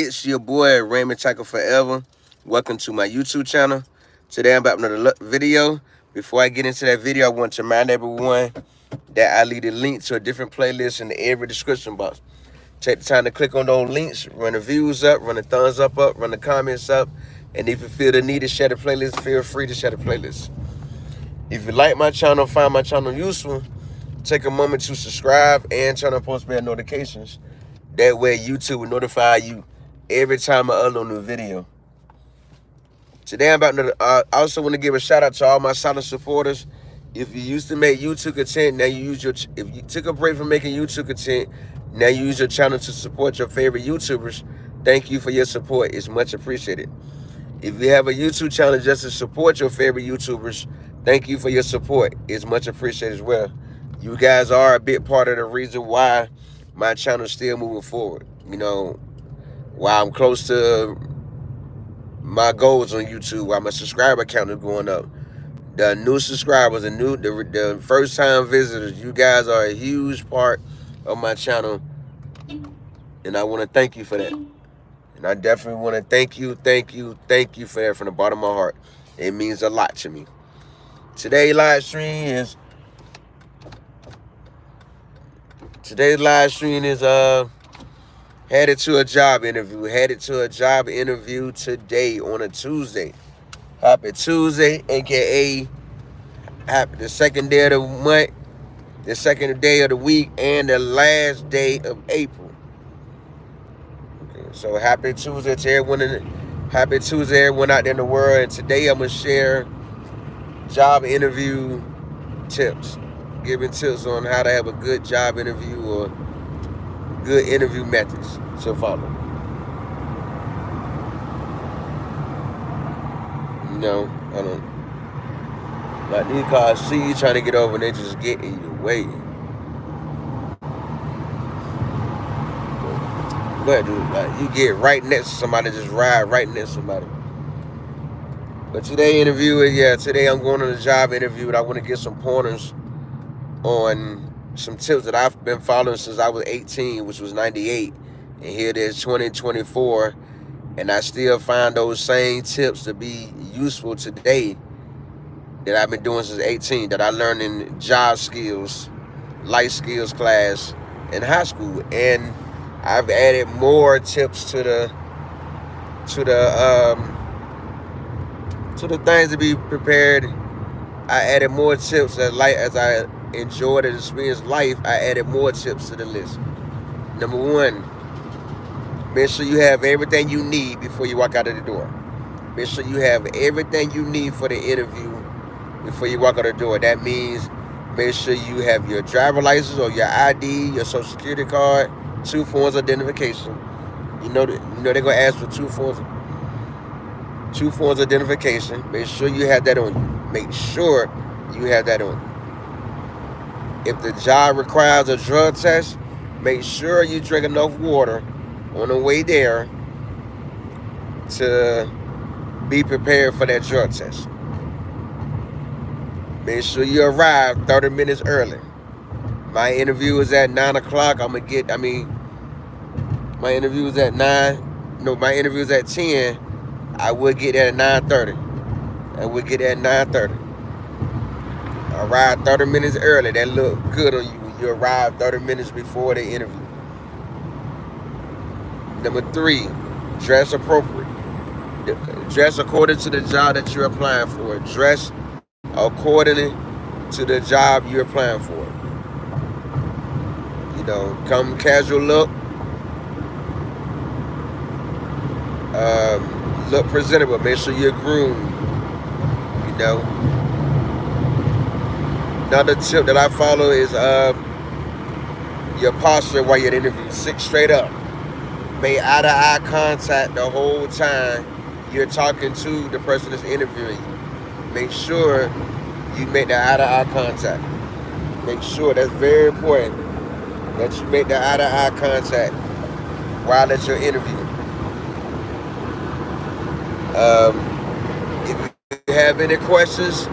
It's your boy Raymondtacular Forever. Welcome to my YouTube channel. Today I'm about another video. Before I get into that video, I want to remind everyone that I leave a link to a different playlist in every description box. Take the time to click on those links, run the views up, run the thumbs up, run the comments up, and if you feel the need to share the playlist, feel free to share the playlist. If you like my channel, find my channel useful, take a moment to subscribe and turn on post bell notifications. That way YouTube will notify you every time I upload a new video. Today I'm about to, I also want to give a shout out to all my silent supporters. If you used to make YouTube content, now you use if you took a break from making YouTube content, now you use your channel to support your favorite YouTubers. Thank you for your support. It's much appreciated. If you have a YouTube channel just to support your favorite YouTubers, thank you for your support. It's much appreciated as well. You guys are a big part of the reason why my channel is still moving forward. You know, while I'm close to my goals on YouTube, while my subscriber count is going up, the new subscribers, the first time visitors, you guys are a huge part of my channel, and I want to thank you for that. And I definitely want to thank you for that from the bottom of my heart. It means a lot to me. Today's live stream is headed to a job interview. Headed to a job interview today on a Tuesday. Happy Tuesday, aka happy the second day of the month, the second day of the week, and the last day of April. Okay, so happy Tuesday to everyone. Happy Tuesday, everyone out there in the world. And today I'm gonna share job interview tips, giving tips on how to have a good job interview or good interview methods to follow. You know, I don't like these cars see you trying to get over and they just get in your way. Go ahead, dude. Like, you get right next to somebody, just ride right next to somebody. But today I'm going on a job interview and I want to get some pointers on some tips that I've been following since I was 18, which was 98. And here it is 2024. And I still find those same tips to be useful today that I've been doing since 18, that I learned in job skills, life skills class in high school. And I've added more tips to the things to be prepared. I added more tips as I enjoyed and experienced life. I added more tips to the list. Number one, make sure you have everything you need before you walk out of the door. Make sure you have everything you need for the interview before you walk out the door. That means make sure you have your driver license or your ID, your social security card, 2 forms of identification. You know they're gonna ask for 2 forms of identification. Make sure you have that on you. Make sure you have that on you. If the job requires a drug test, make sure you drink enough water on the way there to be prepared for that drug test. Make sure you arrive 30 minutes early. My interview is at 9 o'clock. My interview is at 9. No, my interview is at 10. I would get there at 9:30. Arrive 30 minutes early. That look good on you when you arrive 30 minutes before the interview. Number 3, dress appropriate. Dress according to the job that you're applying for. Dress accordingly to the job you're applying for. You know, come casual look. Look presentable. Make sure you're groomed. You know. Another tip that I follow is your posture while you're interviewing. Sit straight up. Make eye-to-eye contact the whole time you're talking to the person that's interviewing you. Make sure you make the eye-to-eye contact. Make sure, that's very important, that you make the eye-to-eye contact while at your interview. If you have any questions,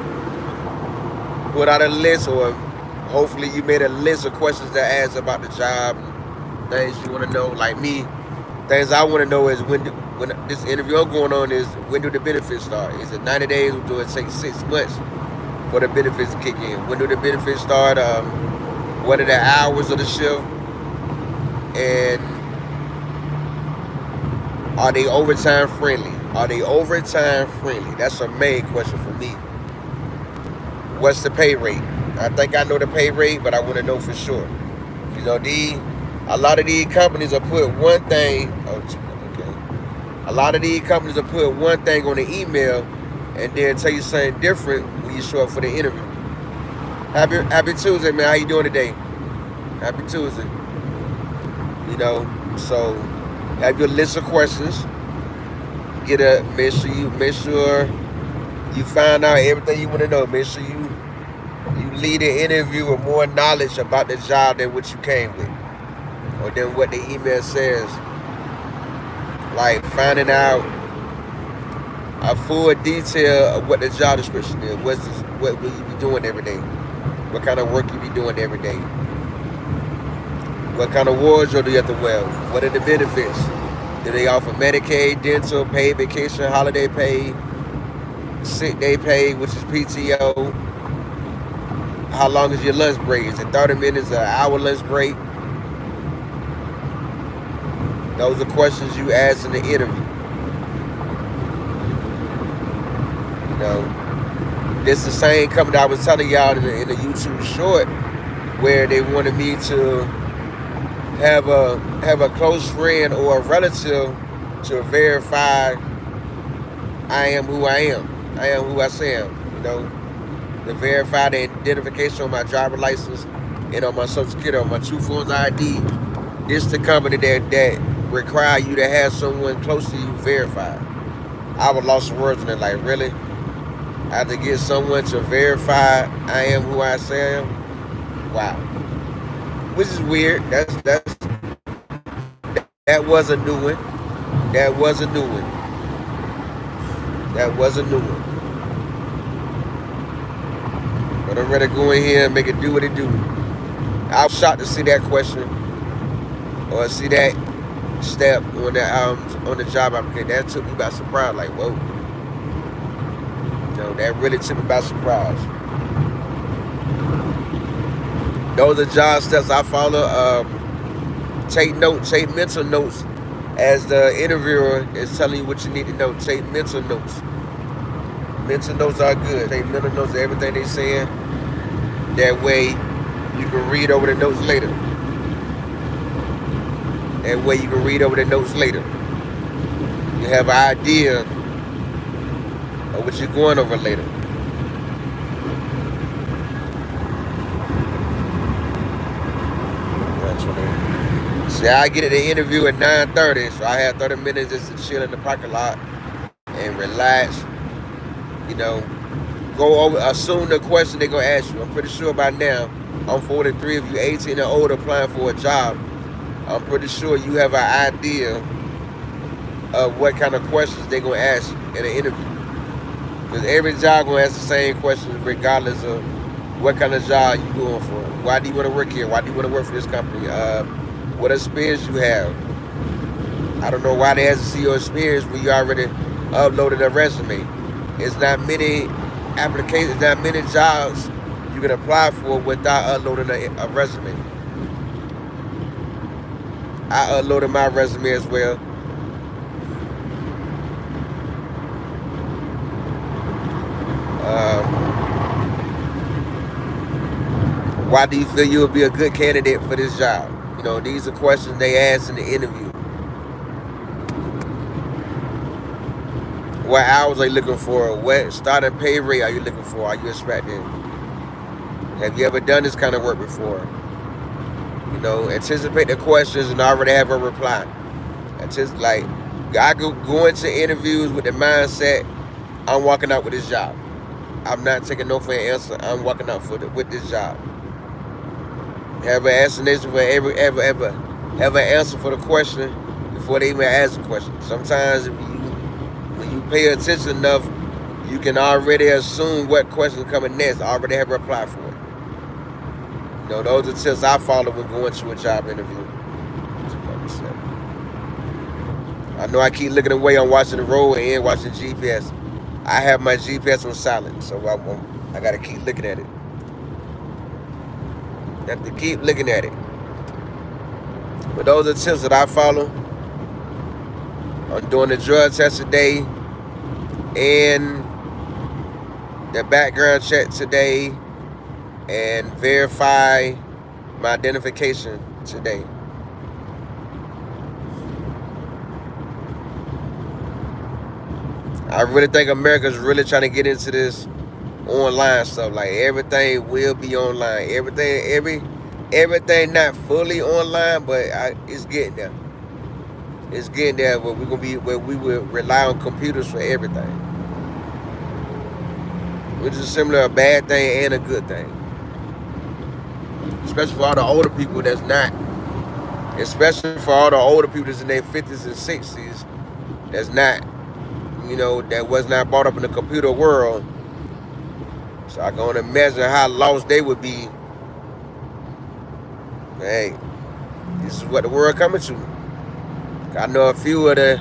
put out a list, or hopefully you made a list of questions to ask about the job, things you want to know. Like me, Things I want to know is when this interview I'm going on is when do the benefits start? Is it 90 days or do it take 6 months for the benefits to kick in? When do the benefits start? What are the hours of the shift? And are they overtime friendly? Are they overtime friendly? That's a main question for me. What's the pay rate? I think I know the pay rate, but I want to know for sure. You know, a lot of these companies will put one thing. Oh, okay. A lot of these companies will put one thing on the email, and then tell you something different when you show up for the interview. Happy Tuesday, man. How you doing today? Happy Tuesday. You know, so have your list of questions. Make sure you find out everything you want to know. Make sure you lead an interview with more knowledge about the job than what you came with, or than what the email says. Like finding out a full detail of what the job description is. What will you be doing every day? What kind of work you be doing every day? What kind of wardrobe do you have to wear? What are the benefits? Do they offer Medicaid, dental, paid vacation, holiday pay, sick day pay, which is PTO? How long is your lunch break? Is it 30 minutes, an hour lunch break? Those are questions you ask in the interview. You know, this is the same company I was telling y'all in the YouTube short, where they wanted me to have a close friend or a relative to verify I am who I am. I am who I say I am. You know, to verify the identification on my driver's license and on my social security, on my true forms ID. This is the company that require you to have someone close to you verified. I was lost for words in it. Like, really? I have to get someone to verify I am who I say I am? Wow. Which is weird. That was a new one. That was a new one. That was a new one. But I'm ready to go in here and make it do what it do. I was shocked to see that question or see that step on the job application. That took me by surprise. Like, whoa. No, that really took me by surprise. Those are job steps I follow. Take notes, take mental notes as the interviewer is telling you what you need to know. Take mental notes. Mental notes are good. Take mental notes of everything they're saying. That way you can read over the notes later. That way you can read over the notes later. You have an idea of what you're going over later. See, I get at the interview at 9:30, so I had 30 minutes just to chill in the parking lot and relax. You know, go over, assume the question they're going to ask you. I'm pretty sure by now, I'm 43, if you're 18 and older applying for a job, I'm pretty sure you have an idea of what kind of questions they're going to ask in an interview. Because every job going to ask the same questions regardless of what kind of job you're going for. Why do you want to work here? Why do you want to work for this company? What experience you have? I don't know why they ask to see your experience when you already uploaded a resume. It's not many applications, not many jobs you can apply for without uploading a resume. I uploaded my resume as well. Why do you feel you would be a good candidate for this job? You know, these are questions they ask in the interview. What hours are you looking for? What starting pay rate are you looking for? Are you expecting? Have you ever done this kind of work before? You know, anticipate the questions and already have a reply. Like, I go into interviews with the mindset, I'm walking out with this job. I'm not taking no for an answer. I'm walking out with this job. Have an explanation for have an answer for the question before they even ask the question. Sometimes when you pay attention enough, you can already assume what question is coming next. Already have a reply for it. You know, those are tips I follow when going to a job interview. I know I keep looking away on watching the road and watching GPS. I have my GPS on silent, so I gotta keep looking at it. I have to keep looking at it. But those are tips that I follow. I'm doing the drug test today and the background check today and verify my identification today. I really think America's really trying to get into this online stuff. Like everything will be online. Everything not fully online, but it's getting there. It's getting there where we're gonna be where we will rely on computers for everything. Which is similar a bad thing and a good thing. Especially for all the older people that's not. Especially for all the older people that's in their 50s and 60s that's not, that was not brought up in the computer world. So I can only imagine how lost they would be. Hey, this is what the world coming to. I know a few of the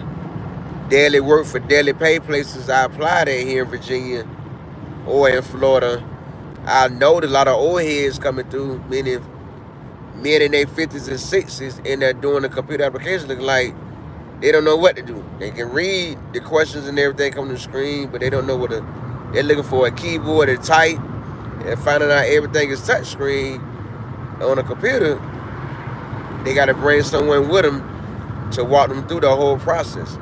daily work for daily pay places I applied at here in Virginia or in Florida. I know there's a lot of old heads coming through, meaning men in their 50s and 60s, and they're doing the computer application looking like they don't know what to do. They can read the questions and everything coming to the screen, but they don't know they're looking for a keyboard to type, and finding out everything is touch screen on a computer. They got to bring someone with them to walk them through the whole process.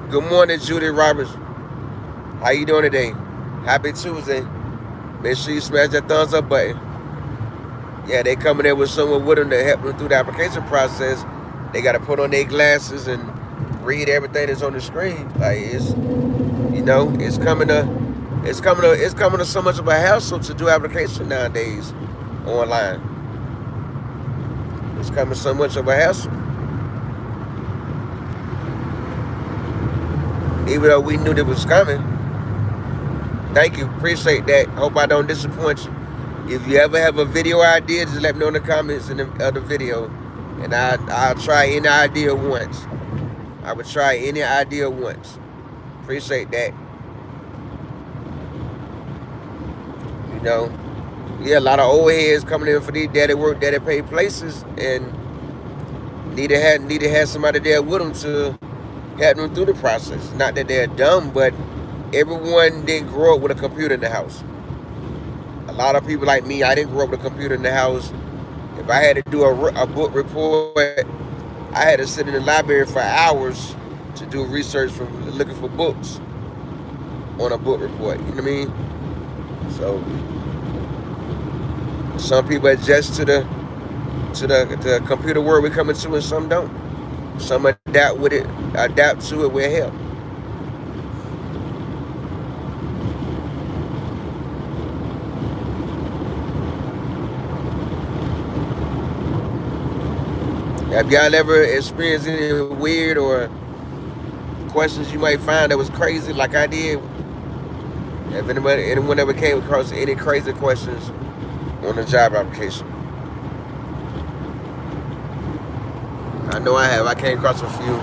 Good morning, Judy Roberts. How you doing today? Happy Tuesday. Make sure you smash that thumbs up button. Yeah, they coming there with someone with them to help them through the application process. They got to put on their glasses and read everything that's on the screen. Like it's coming to so much of a hassle to do application nowadays online. It's coming so much of a hassle. Even though we knew that was coming. Thank you, appreciate that. Hope I don't disappoint you. If you ever have a video idea, just let me know in the comments of the video, and I'll try any idea once. I would try any idea once. Appreciate that. Yeah, a lot of old heads coming in for these daddy work, daddy pay places, and need to have somebody there with them to help them through the process. Not that they're dumb, but everyone didn't grow up with a computer in the house. A lot of people like me, I didn't grow up with a computer in the house. If I had to do a book report, I had to sit in the library for hours to do research from looking for books on a book report. You know what I mean? So some people adjust to the computer world we're coming to, and some don't. Some adapt to it with help. Have y'all ever experienced any weird or questions you might find that was crazy like I did? Have anyone ever came across any crazy questions on a job application? I know I have. I came across a few,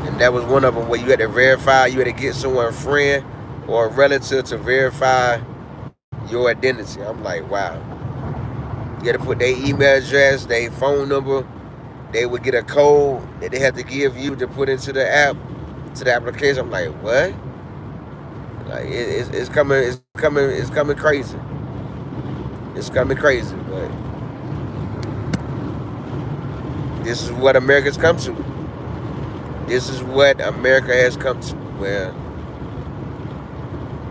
and that was one of them where you had to verify, you had to get someone, a friend or a relative, to verify your identity. I'm like, wow. You had to put their email address, their phone number. They would get a code that they have to give you to put into the app, to the application. I'm like, what? Like it's coming crazy. It's coming crazy, but this is what America's come to. This is what America has come to, where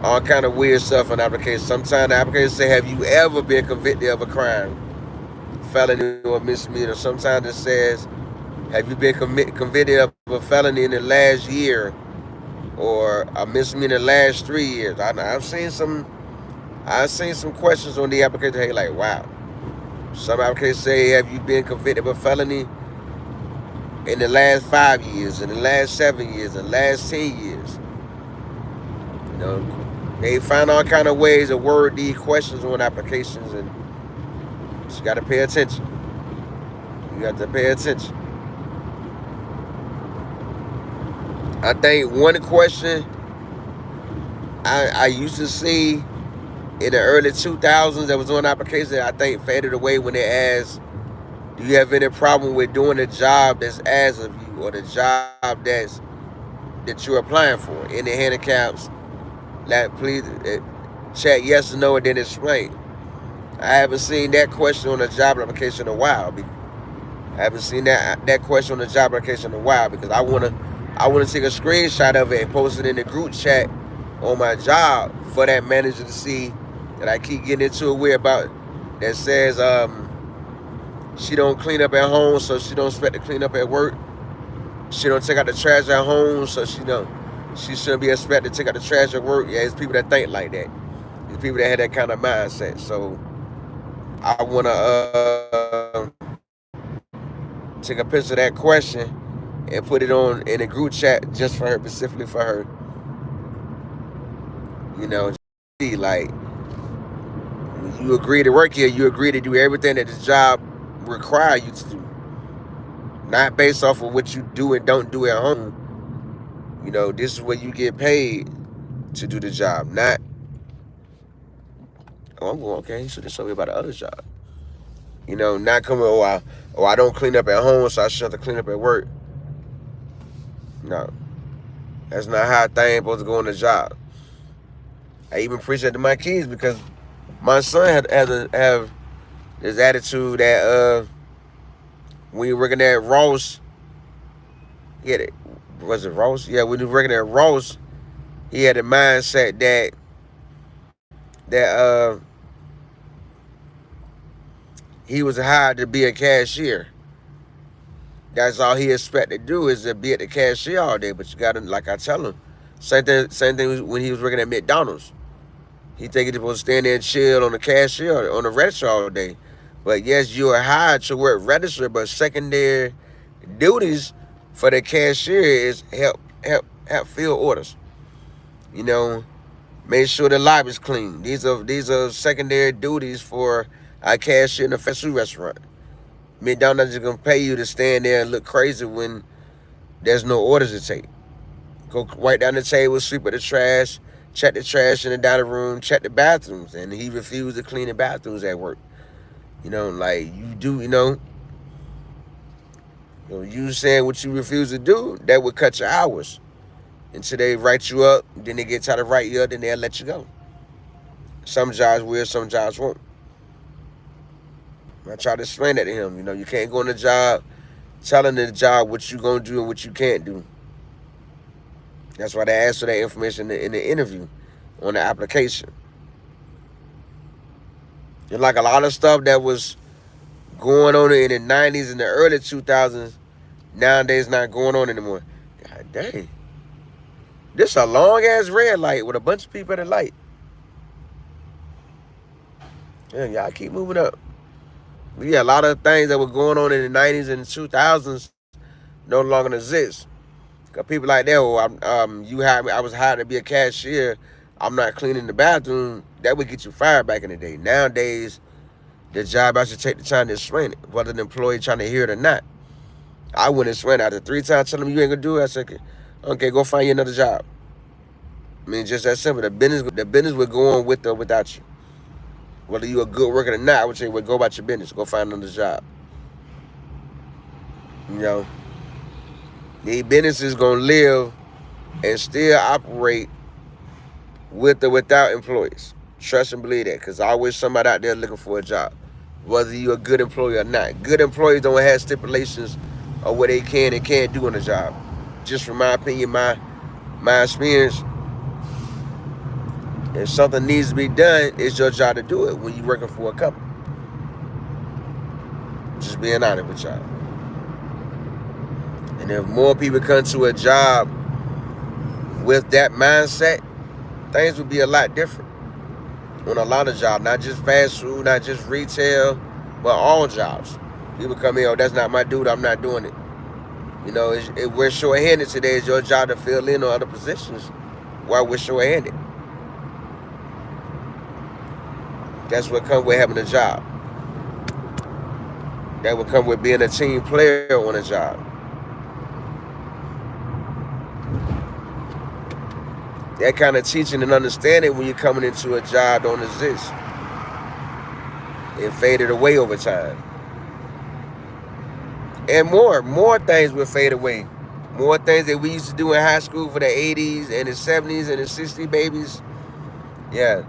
all kind of weird stuff on applications. Sometimes the application say, have you ever been convicted of a crime, felony or misdemeanor? Sometimes it says, have you been convicted of a felony in the last year, or a misdemeanor in the last 3 years? I've seen some questions on the application. Hey, like, wow. Some applications say, have you been convicted of a felony in the last 5 years, in the last 7 years, in the last 10 years? They find all kind of ways to word these questions on applications, and you got to pay attention. You got to pay attention. I think one question I used to see in the early 2000s that was on applications that I think faded away when they asked, do you have any problem with doing a job that's as of you or the job that you're applying for? Any handicaps? Like, please chat yes or no and then explain. I haven't seen that question on a job application in a while. I haven't seen that question on the job application in a while because I wanna take a screenshot of it and post it in the group chat on my job for that manager to see that I keep getting into it with about that says she don't clean up at home, so she don't expect to clean up at work. She don't take out the trash at home, so she shouldn't be expected to take out the trash at work. Yeah, it's people that think like that. It's people that have that kind of mindset. So I wanna take a picture of that question and put it on in a group chat just for her, specifically for her. You know, like when you agree to work here, you agree to do everything that the job requires you to do, not based off of what you do and don't do at home. You know, this is what you get paid to do the job, not oh I'm going okay. So this told me about the other job. You know, not coming I don't clean up at home, so I shouldn't have to clean up at work. No, that's not how things supposed to go on the job. I even preach that to my kids because my son have this attitude that when you're working at Ross, he had it. Was it Ross? Yeah, when he was working at Ross, he had a mindset that he was hired to be a cashier. That's all he expected to do is to be at the cashier all day. But you gotta, like I tell him, same thing when he was working at McDonald's. He think he's supposed to stand there and chill on the cashier, on the register all day. But yes, you are hired to work register, but secondary duties for the cashier is help fill orders. You know, make sure the lobby's clean. These are secondary duties for a cashier in a fast food restaurant. McDonald's is gonna pay you to stand there and look crazy when there's no orders to take. Go wipe down the table, sweep up the trash, check the trash in the dining room, check the bathrooms, and he refused to clean the bathrooms at work. You know, like you do, you saying what you refuse to do, that would cut your hours. Until they write you up, then they get tired of writing you up, then they'll let you go. Some jobs will, some jobs won't. I try to explain that to him. You know, you can't go on the job telling the job what you gonna do and what you can't do. That's why they ask for that information in the interview, on the application. And like a lot of stuff that was going on in the 90s and the early 2000s, nowadays not going on anymore. God dang. This a long ass red light with a bunch of people at the light. Yeah, y'all keep moving up. But yeah, a lot of things that were going on in the 90s and the 2000s no longer exist. Cause people like that, you hired me, I was hired to be a cashier, I'm not cleaning the bathroom. That would get you fired back in the day. Nowadays, the job, I should take the time to explain it, whether the employee trying to hear it or not. I wouldn't explain it. After 3 times telling them you ain't gonna do it, I said, okay, go find you another job. I mean, just that simple. The business would go on with or without you. Whether you a good worker or not, I would say, well, go about your business. Go find another job. You know, these businesses gonna live and still operate with or without employees. Trust and believe that, because always somebody out there looking for a job, whether you're a good employee or not. Good employees don't have stipulations of what they can and can't do on the job. Just from my opinion, my experience, if something needs to be done, it's your job to do it when you're working for a company. Just being honest with y'all. And if more people come to a job with that mindset, things would be a lot different on a lot of jobs, not just fast food, not just retail, but all jobs. People come in, oh, that's not my dude, I'm not doing it. You know, we're short-handed today. It's your job to fill in on other positions while we're short-handed. That's what comes with having a job. That would come with being a team player on a job. That kind of teaching and understanding when you're coming into a job don't exist. It faded away over time. And more things will fade away. More things that we used to do in high school for the 80s and the 70s and the 60s babies. Yeah.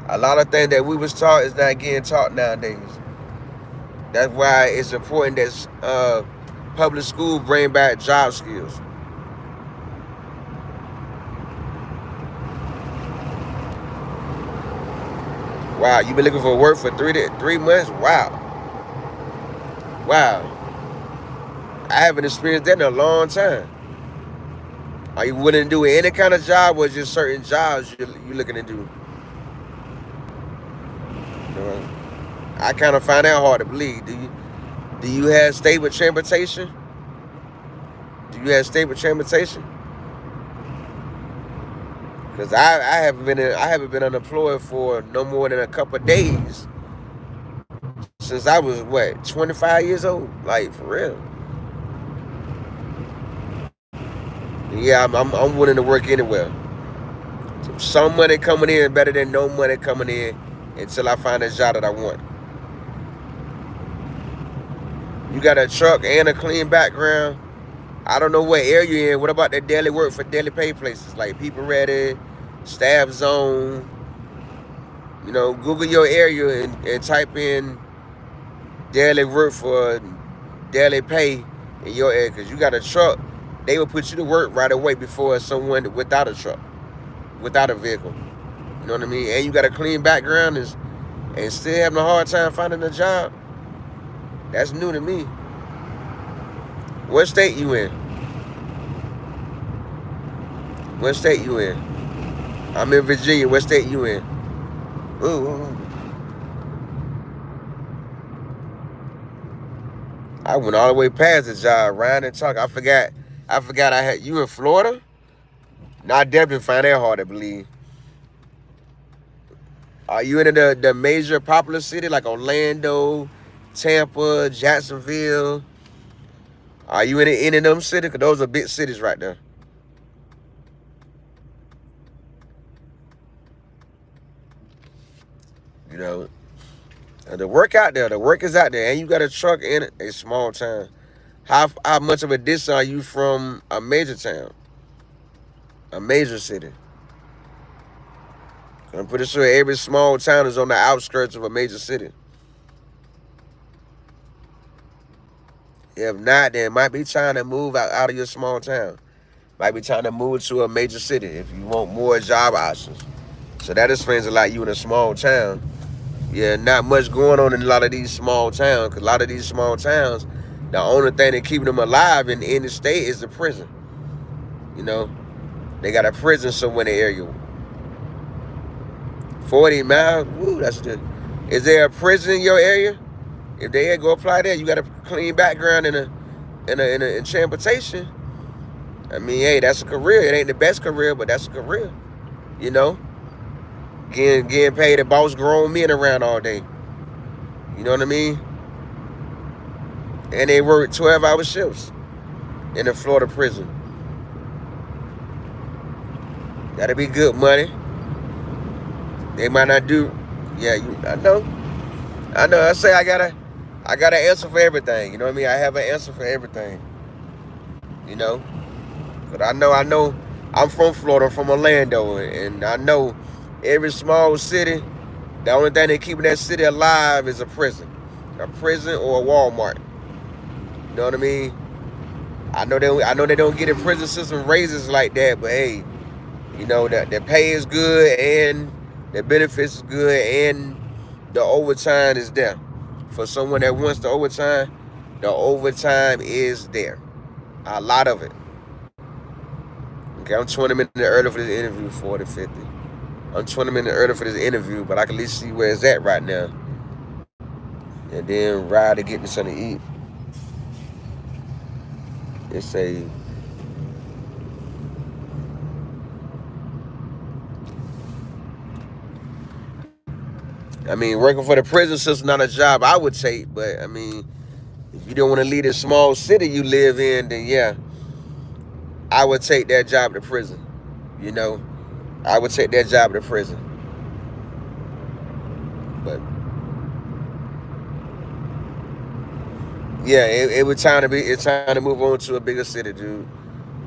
A lot of things that we was taught is not getting taught nowadays. That's why it's important that public school bring back job skills. Wow, you've been looking for work for 3 months? Wow. Wow. I haven't experienced that in a long time. Are you willing to do any kind of job or just certain jobs you're looking to do? I kind of find that hard to believe. Do you have stable transportation? Do you have stable transportation? Because I haven't been unemployed for no more than a couple of days since I was 25 years old. Like, for real. Yeah, I'm willing to work anywhere. Some money coming in better than no money coming in until I find a job that I want. You got a truck and a clean background. I don't know what area you're in. What about that daily work for daily pay places like People Ready, Staff Zone? You know, Google your area and type in daily work for daily pay in your area. Because you got a truck, they will put you to work right away before someone without a truck, without a vehicle. You know what I mean? And you got a clean background and still having a hard time finding a job. That's new to me. What state you in? What state you in? I'm in Virginia. What state you in? Ooh. I went all the way past the job, riding and talking. I forgot I had you in Florida? No, I definitely find that hard to believe. Are you in the major popular city like Orlando, Tampa, Jacksonville? Are you in any of them cities? Because those are big cities right there. You know, the work out there. The work is out there. And you got a truck in a small town. How much of a distance are you from a major town? A major city? I'm pretty sure every small town is on the outskirts of a major city. If not, then it might be trying to move out of your small town. Might be trying to move to a major city if you want more job options. So that explains a lot. You in a small town. Yeah, not much going on in a lot of these small towns. Because a lot of these small towns, the only thing that keeping them alive in the state is the prison. You know, they got a prison somewhere in the area. 40 miles. Woo, that's good. Is there a prison in your area? If they go apply there, you got a clean background in transportation. I mean, hey, that's a career. It ain't the best career, but that's a career. You know, getting paid to boss grown men around all day. You know what I mean? And they work 12-hour shifts in a Florida prison. That'll be good money. They might not do. Yeah, I know. I say I got an answer for everything. You know what I mean? I have an answer for everything. You know, but I know. I'm from Florida, I'm from Orlando, and I know every small city, the only thing that keeping that city alive is a prison or a Walmart. You know what I mean? I know they don't get a prison system raises like that, but hey, you know that the pay is good and the benefits is good and the overtime is there. For someone that wants the overtime is there. A lot of it. Okay, I'm 20 minutes early for this interview, 40-50. I'm 20 minutes early for this interview, but I can at least see where it's at right now. And then ride to get me something to eat. It's I mean, working for the prison system not a job I would take, but I mean, if you don't want to leave the small city you live in, then yeah, I would take that job to prison. You know, I would take that job to prison. But yeah, it was time to be. It's time to move on to a bigger city, dude.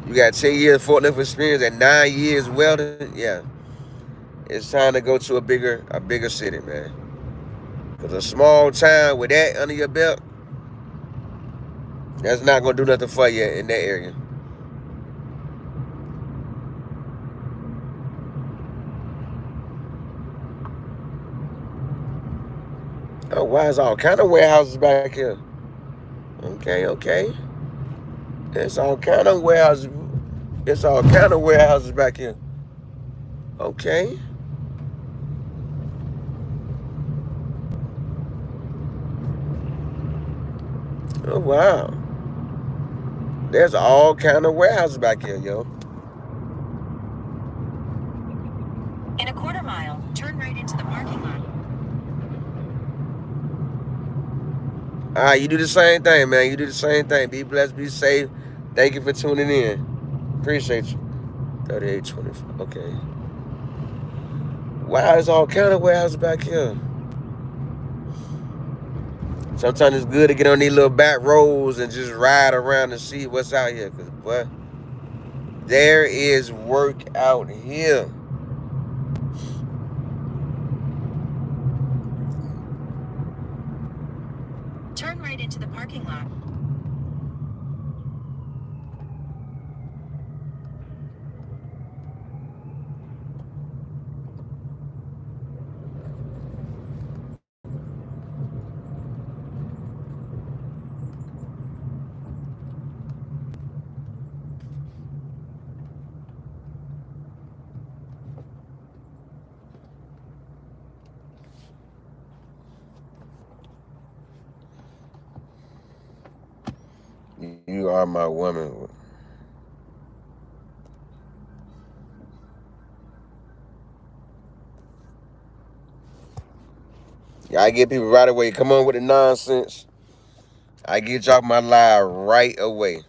You got 10 years forklift experience and 9 years welding. Yeah, it's time to go to a bigger city, man. Cause a small town with that under your belt, that's not gonna do nothing for you in that area. Oh, why is all kind of warehouses back here? Okay, okay. It's all kind of warehouses. It's all kind of warehouses back here. Okay. Oh wow. There's all kind of warehouses back here, yo. In a quarter mile, turn right into the parking lot. All right, you do the same thing, man. You do the same thing. Be blessed, be safe. Thank you for tuning in. Appreciate you. 3825. Okay. Wow, there's all kind of warehouses back here. Sometimes it's good to get on these little back roads and just ride around and see what's out here. Cause boy, there is work out here. Turn right into the parking lot. You are my woman. Yeah, I get people right away. Come on with the nonsense. I get you off my live right away.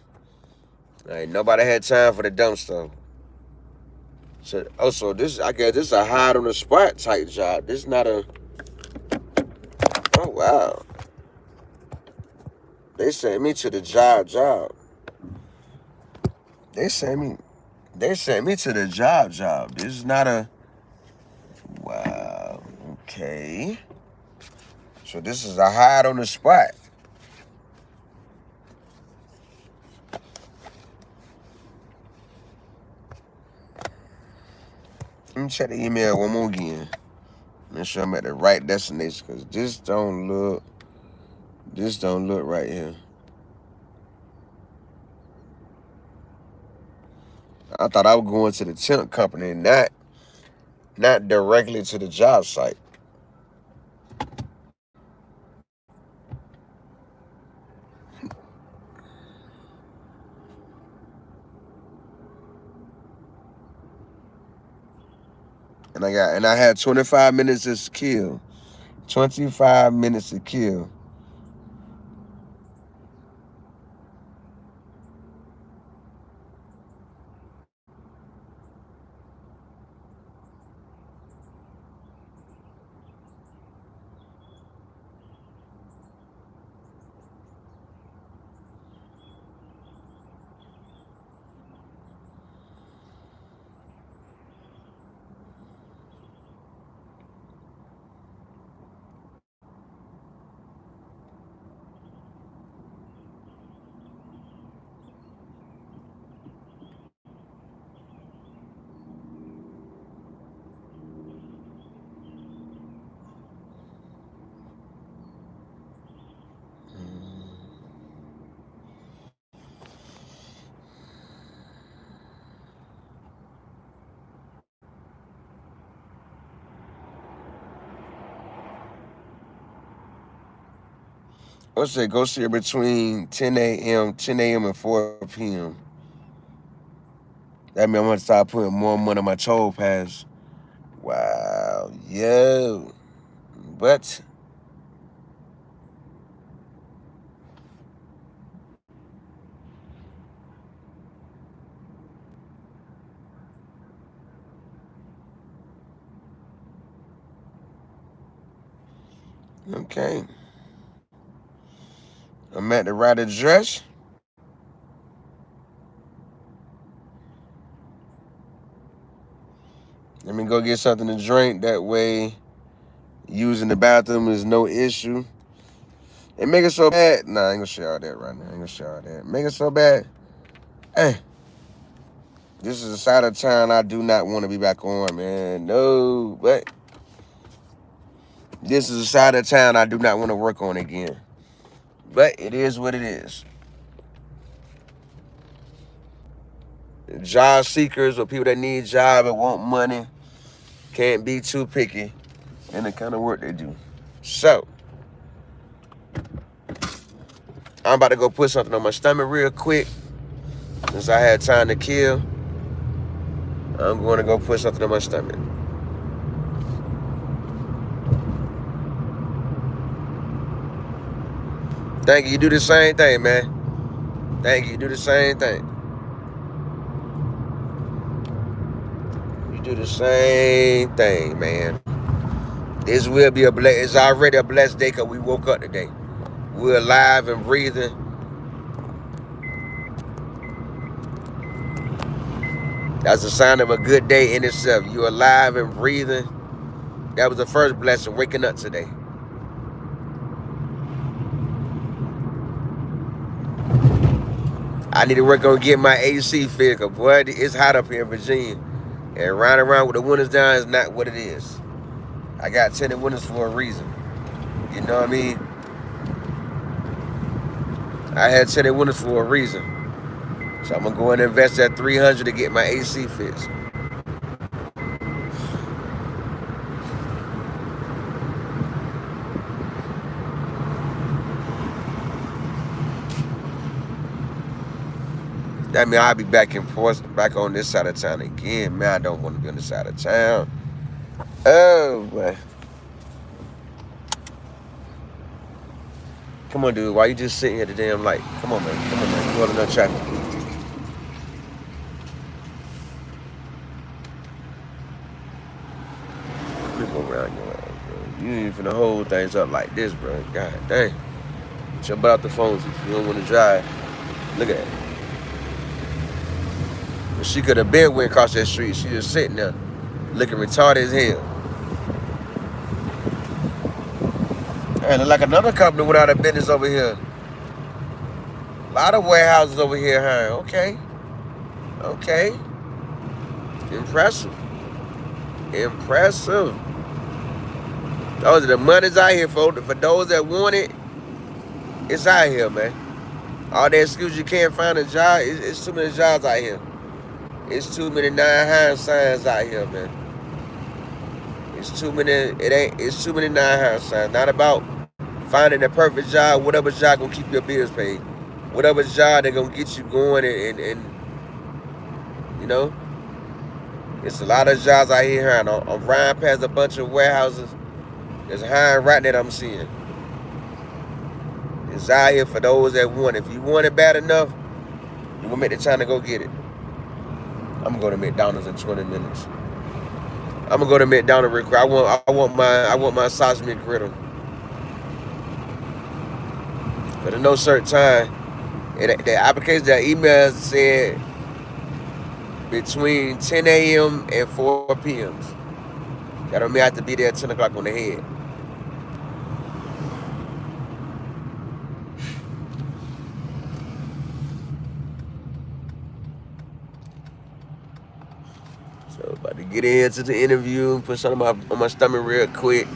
Ain't nobody had time for the dumb stuff. So, also, this I guess this is a hide on the spot type job. This is not a. Oh wow, they sent me to the job. They sent me. They sent me to the job. This is not a. Wow. Okay. So this is a hide on the spot. Let me check the email one more again. Make sure I'm at the right destination because this don't look. This don't look right here. I thought I was going to the temp company, not directly to the job site. And I had 25 minutes to kill. 25 minutes to kill. Let's say go see her between 10 a.m. and 4 p.m. That means I'm gonna start putting more money on my toll pass. Wow, yo. But Okay. I'm at the right address. Let me go get something to drink. That way, using the bathroom is no issue. And make it so bad. Nah, I ain't gonna share all that right now. I ain't gonna share all that. Make it so bad. Hey, this is a side of town I do not want to be back on, man. No, but this is a side of town I do not want to work on again. But it is what it is. Job seekers or people that need job and want money can't be too picky in the kind of work they do. So, I'm about to go put something on my stomach real quick. Since I had time to kill, I'm going to go put something on my stomach. Thank you. You do the same thing, man. Thank you. You do the same thing. You do the same thing, man. This will be it's already a blessed day because we woke up today. We're alive and breathing. That's a sign of a good day in itself. You're alive and breathing. That was the first blessing, waking up today. I need to work on getting my AC fixed, because boy, it's hot up here in Virginia. And riding around with the windows down is not what it is. I got tinted windows for a reason. You know what I mean? I had tinted windows for a reason. So I'm going to go and invest that $300 to get my AC fixed. That means I'll be back on this side of town again. Man, I don't want to be on this side of town. Oh, boy. Come on, dude. Why you just sitting here at the damn light? Come on, man. Come on, man. You want enough traffic. People around your ass, bro. You ain't finna hold things up like this, bro. God dang. Jump out the phones if you don't want to drive. Look at that. She could have been went across that street. She just sitting there looking retarded as hell. And look like another company without a business over here. A lot of warehouses over here, huh? Okay. Okay. Impressive. Impressive. Those are the monies out here, folks. For those that want it, it's out here, man. All the excuse you can't find a job, it's too many jobs out here. It's too many 9-hire signs out here, man. It's too many 9-hire signs. Not about finding the perfect job, whatever job gonna keep your bills paid. Whatever job they're gonna get you going and you know. It's a lot of jobs out here hiring. I'm riding past a bunch of warehouses. There's a hiring right that I'm seeing. It's out here for those that want it. If you want it bad enough, you're gonna make the time to go get it. I'm gonna go to McDonald's in 20 minutes. I'm gonna go to McDonald's real quick. I want my sausage McGriddle. But in no certain time, the application, that email said between 10 a.m. and 4 p.m. That don't mean I have to be there at 10 o'clock on the head. So about to get into the interview, put something on my stomach real quick.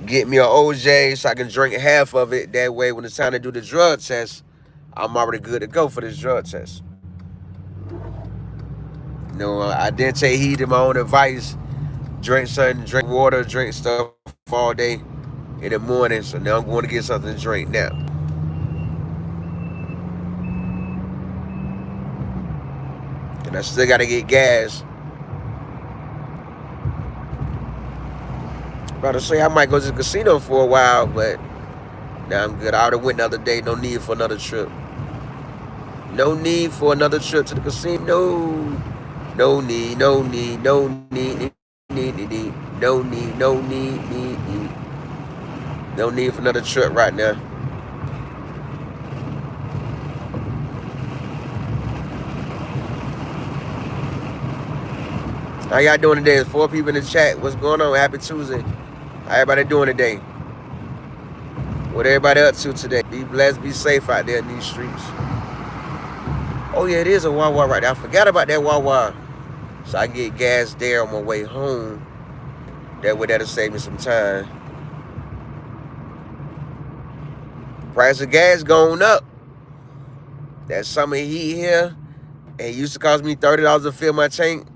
Get me an OJ so I can drink half of it. That way when it's time to do the drug test, I'm already good to go for this drug test. You know, I didn't take heed to my own advice. Drink something, drink water, drink stuff all day in the morning. So now I'm going to get something to drink now. And I still got to get gas. About to say I might go to the casino for a while, but now I'm good. I already went the other day. No need for another trip. No need for another trip to the casino. No need, no need, no need, need. No need, no need, need. No need for another truck right now. How y'all doing today? There's 4 people in the chat. What's going on? Happy Tuesday. How everybody doing today? What everybody up to today? Be blessed, be safe out there in these streets. Oh yeah, it is a Wawa right there. I forgot about that Wawa. So I get gas there on my way home. That way that'll save me some time. Price of gas going up. That summer heat here, it used to cost me $30 to fill my tank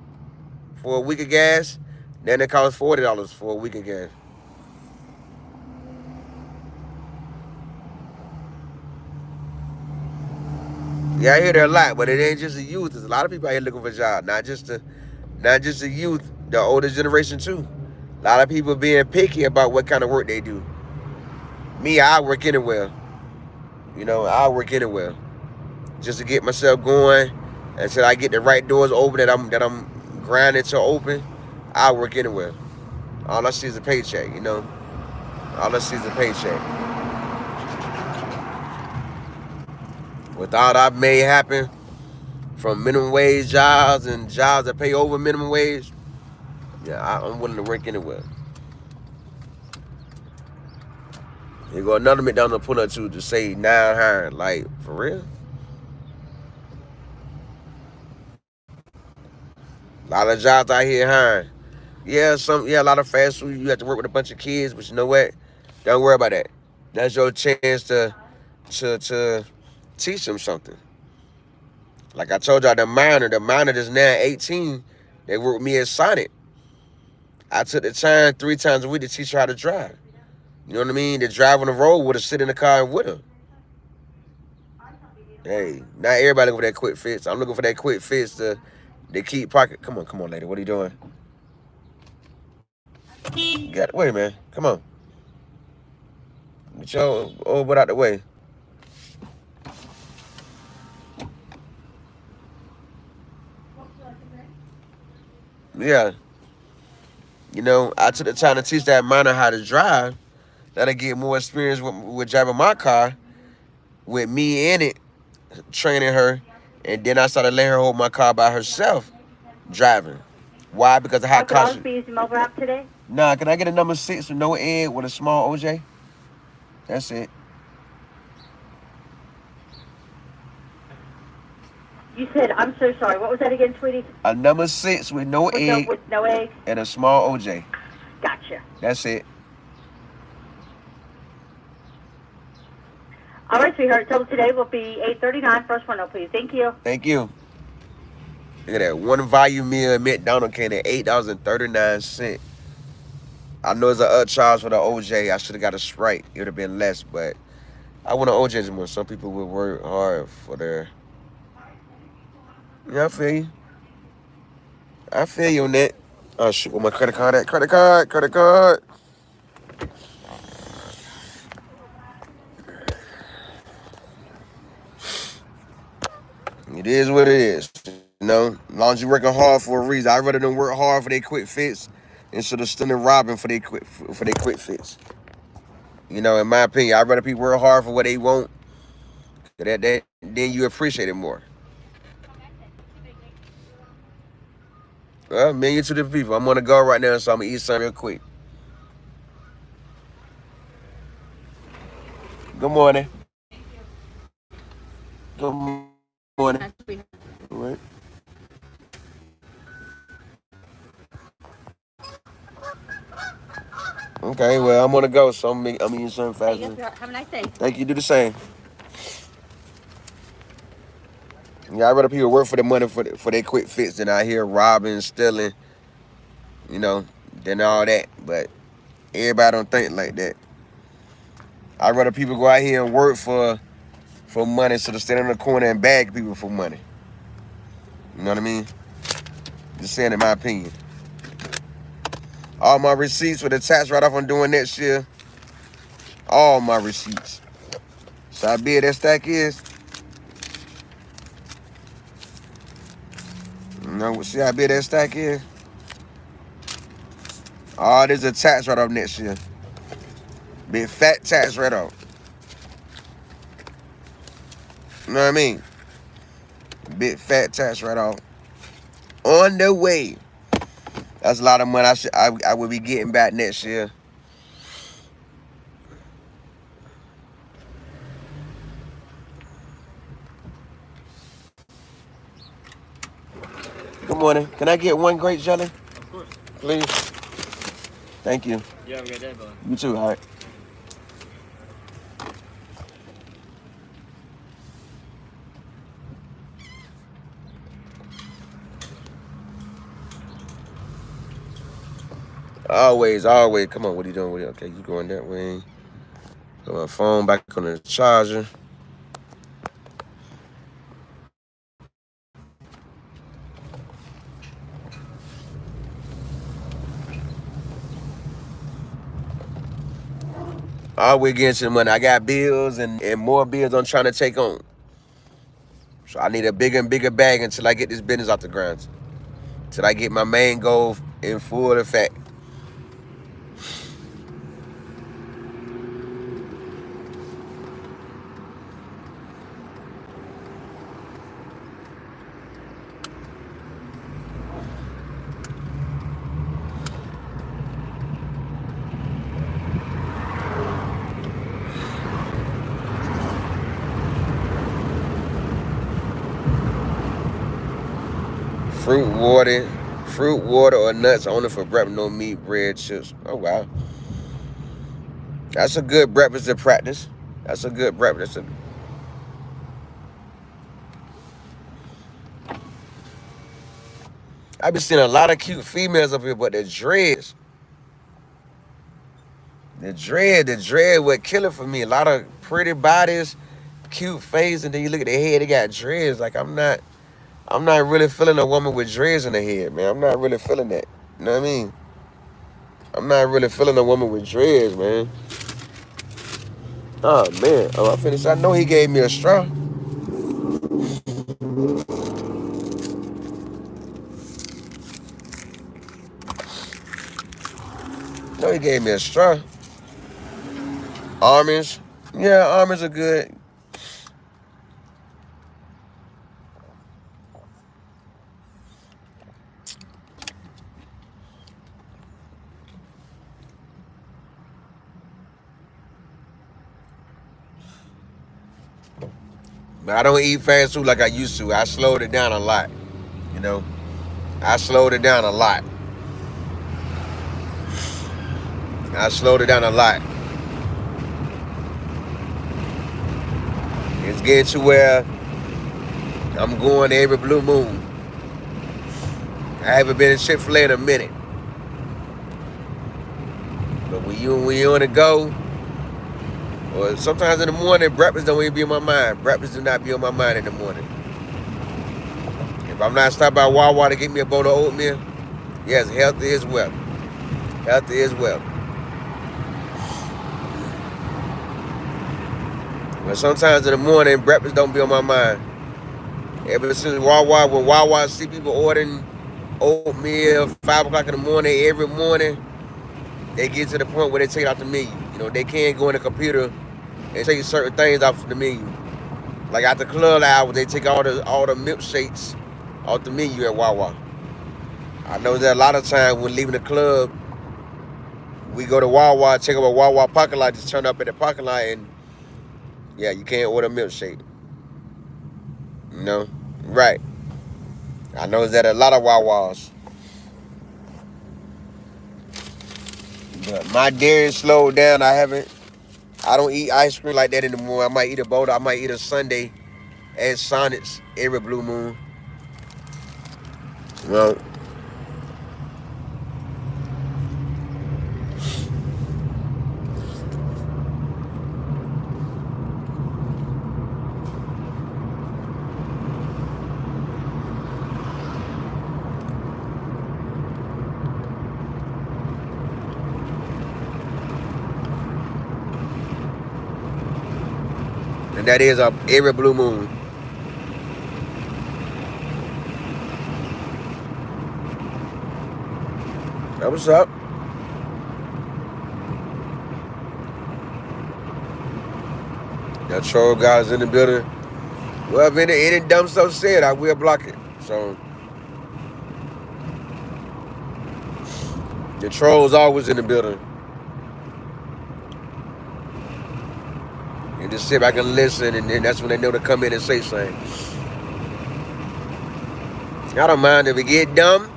for a week of gas. Then it costs $40 for a week of gas. Yeah, I hear that a lot, but it ain't just the youth. There's a lot of people out here looking for jobs. Not just the youth, the older generation too. A lot of people being picky about what kind of work they do. Me, I work anywhere. You know, I work anywhere. Just to get myself going until I get the right doors open that I'm grinding to open. I work anywhere. All I see is a paycheck, you know. All I see is a paycheck. With all that may happen from minimum wage jobs and jobs that pay over minimum wage, yeah, I'm willing to work anywhere. You go another McDonald's put up to say 9 hiring, like for real. A lot of jobs out here hiring. Yeah, a lot of fast food. You have to work with a bunch of kids, but you know what? Don't worry about that. That's your chance to teach them something. Like I told y'all, the minor that's now 18, they work with me at Sonic. I took the time 3 times a week to teach her how to drive. You know what I mean? To drive on the road with her, sit in the car with her. Hey, not everybody looking for that quick fix. I'm looking for that quick fix to keep pocket. Come on, lady. What are you doing? Wait, man. Come on. Get your old butt out the way. Yeah. You know, I took the time to teach that minor how to drive. That'll get more experience with driving my car, with me in it, training her. And then I started letting her hold my car by herself, driving. Why? Because of how cautious. Be using mobile app today? Nah, can I get a number 6 with no egg with a small OJ? That's it. You said, I'm so sorry. What was that again, sweetie? A number 6 with no egg. With no egg? And a small OJ. Gotcha. That's it. All right, sweetheart. Total today will be $8.39. First one, please. Thank you. Thank you. Look at that. One volume meal at McDonald's came at $8.39. I know it's an upcharge for the OJ. I should have got a Sprite. It would have been less, but I want an OJ more. Some people would work hard for their... Yeah, I feel you. I feel you on that. Oh, shoot, with my credit card at? Credit card. It is what it is. You know, as long as you're working hard for a reason. I'd rather than work hard for their quick fix instead of stealing robbing for their quick fix. You know, in my opinion, I'd rather people work hard for what they want. Then you appreciate it more. Well, me and you 2 different people. I'm gonna go right now, so I'm gonna eat something real quick. Good morning. Good morning. All right. Okay, well, I'm gonna go, so I'm eating something fast. Have a nice day. Thank you. Do the same. Yeah, I'd rather people work for the money for their quick fix than out here robbing, stealing, you know, than all that. But everybody don't think like that. I'd rather people go out here and work for money instead of standing in the corner and bag people for money. You know what I mean? Just saying in my opinion. All my receipts with the tax write-off I'm doing next year. All my receipts. So how big that stack is? You know, see how big that stack is? All this is a tax write-off next year. Big fat tax write-off. You know what I mean? Big fat tax write-off. On the way. That's a lot of money I will be getting back next year. Good morning. Can I get one grape jelly? Of course. Please. Thank you. You have a great day, brother. You too, all right. Always. Come on, what are you doing with it? Okay, you going that way. Put my phone back on the charger. Always getting to the money. I got bills and more bills I'm trying to take on. So I need a bigger and bigger bag until I get this business off the ground. Till I get my main goal in full effect. Fruit, water, or nuts only for breakfast. No meat, bread, chips. Oh, wow. That's a good breakfast to practice. That's a good breakfast. I've been seeing a lot of cute females up here, but the dreads. The dread what kill it for me. A lot of pretty bodies, cute face, and then you look at their head, they got dreads. Like, I'm not really feeling a woman with dreads in her head, man. I'm not really feeling that. You know what I mean? I'm not really feeling a woman with dreads, man. Oh, man. Oh, I finished. I know he gave me a straw. No, he gave me a straw. Almonds. Yeah, almonds are good. But I don't eat fast food like I used to. I slowed it down a lot. You know? I slowed it down a lot. It's getting to where I'm going every blue moon. I haven't been to Chick-fil-A in a minute. But when you on the go, or sometimes in the morning, breakfast don't even be on my mind. Breakfast do not be on my mind in the morning. If I'm not stopped by Wawa to get me a bowl of oatmeal, yes, healthy as well. Healthy as well. But sometimes in the morning, breakfast don't be on my mind. Ever since Wawa, when Wawa see people ordering oatmeal 5 o'clock in the morning every morning, they get to the point where they take it off the menu. You know, they can't go in the computer and take certain things off the menu. Like after club hours, they take all the milkshakes off the menu at Wawa. I know that a lot of times when leaving the club, we go to Wawa, check out a Wawa parking lot, just turn up at the parking lot, and yeah, you can't order a milkshake. You know? Right. I know that a lot of Wawas. But my dairy slowed down. I don't eat ice cream like that anymore. I might eat a bowl. I might eat a sundae at Sonic's every blue moon. Well, and that is every blue moon. That what's up? The troll guys in the building. Well, if any dumb stuff said, I will block it. So the trolls always in the building. And just sit back and listen, and then that's when they know to come in and say something. I don't mind if it get dumb.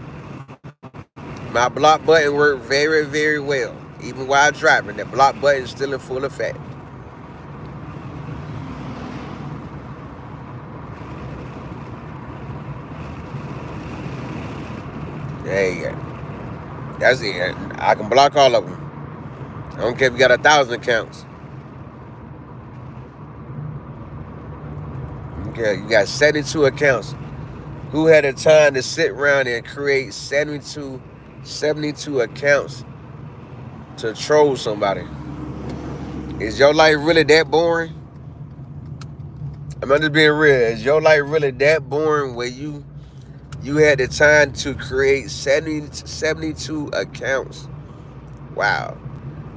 My block button worked very, very well. Even while driving, that block button is still in full effect. There you go. That's it. I can block all of them. I don't care if you got 1,000 accounts. Okay, you got 72 accounts. Who had the time to sit around and create 72 accounts to troll somebody? Is your life really that boring? I'm not just being real. Is your life really that boring where you had the time to create 72 accounts? Wow.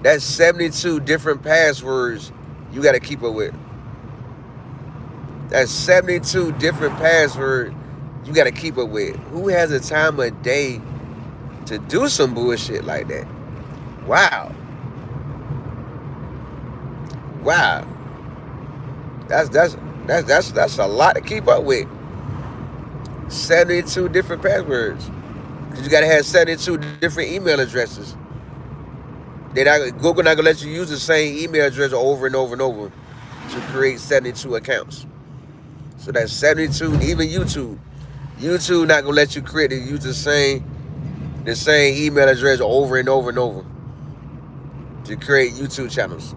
That's 72 different passwords you got to keep up with. That's 72 different passwords you got to keep up with. Who has a time of day to do some bullshit like that? Wow. Wow. That's a lot to keep up with. 72 different passwords. Because you got to have 72 different email addresses. Google not going to let you use the same email address over and over and over to create 72 accounts. So that's 72, even YouTube. YouTube not going to let you use the same email address over and over and over to create YouTube channels.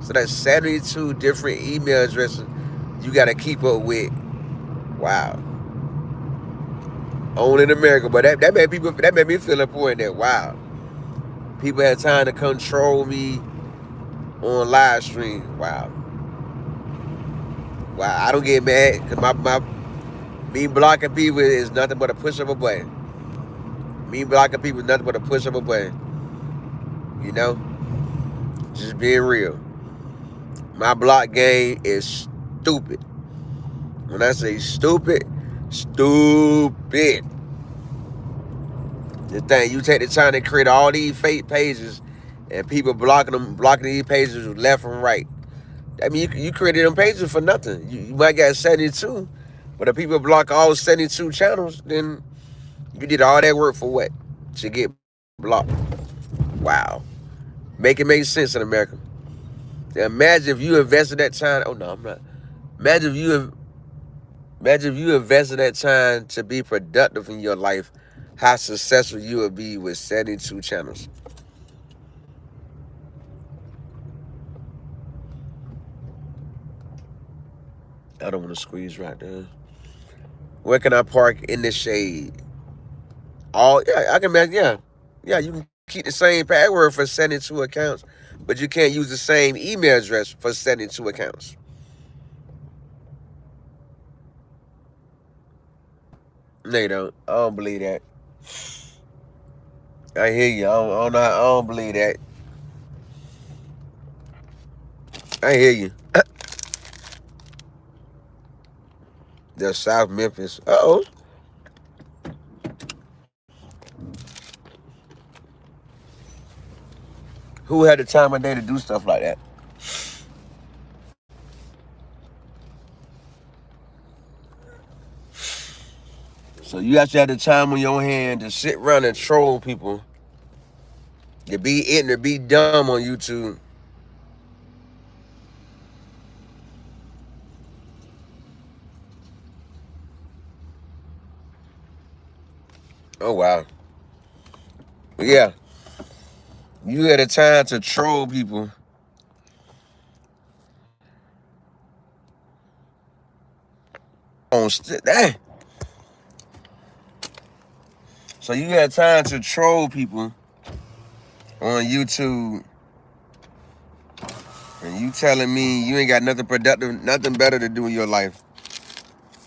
So that's 72 different email addresses you got to keep up with. Wow. Only in America. But that made me feel important that, wow, people had time to control me on live stream. Wow. Wow, I don't get mad because me blocking people is nothing but a push of a button. Me blocking people is nothing but a push of a button. You know? Just being real. My block game is stupid. When I say stupid, stupid. The thing, you take the time to create all these fake pages and people blocking these pages left and right. I mean, you created them pages for nothing. You might get 72, but if people block all 72 channels, then you did all that work for what? To get blocked. Wow. Make it make sense in America. Now imagine if you invested that time. Oh no, I'm not. Imagine if you invested that time to be productive in your life, how successful you would be with 72 channels. I don't want to squeeze right there. Where can I park in the shade? Yeah, I can imagine, yeah, you can keep the same password for 72 accounts, but you can't use the same email address for 72 accounts. No, you don't. I don't believe that. I hear you. I don't believe that. I hear you. They're South Memphis. Uh-oh. Who had the time of day to do stuff like that? So you actually had the time on your hand to sit around and troll people, to be ignorant, be dumb on YouTube. Oh, wow. Yeah. You had a time to troll people. So you had time to troll people on YouTube, and you telling me you ain't got nothing productive, nothing better to do in your life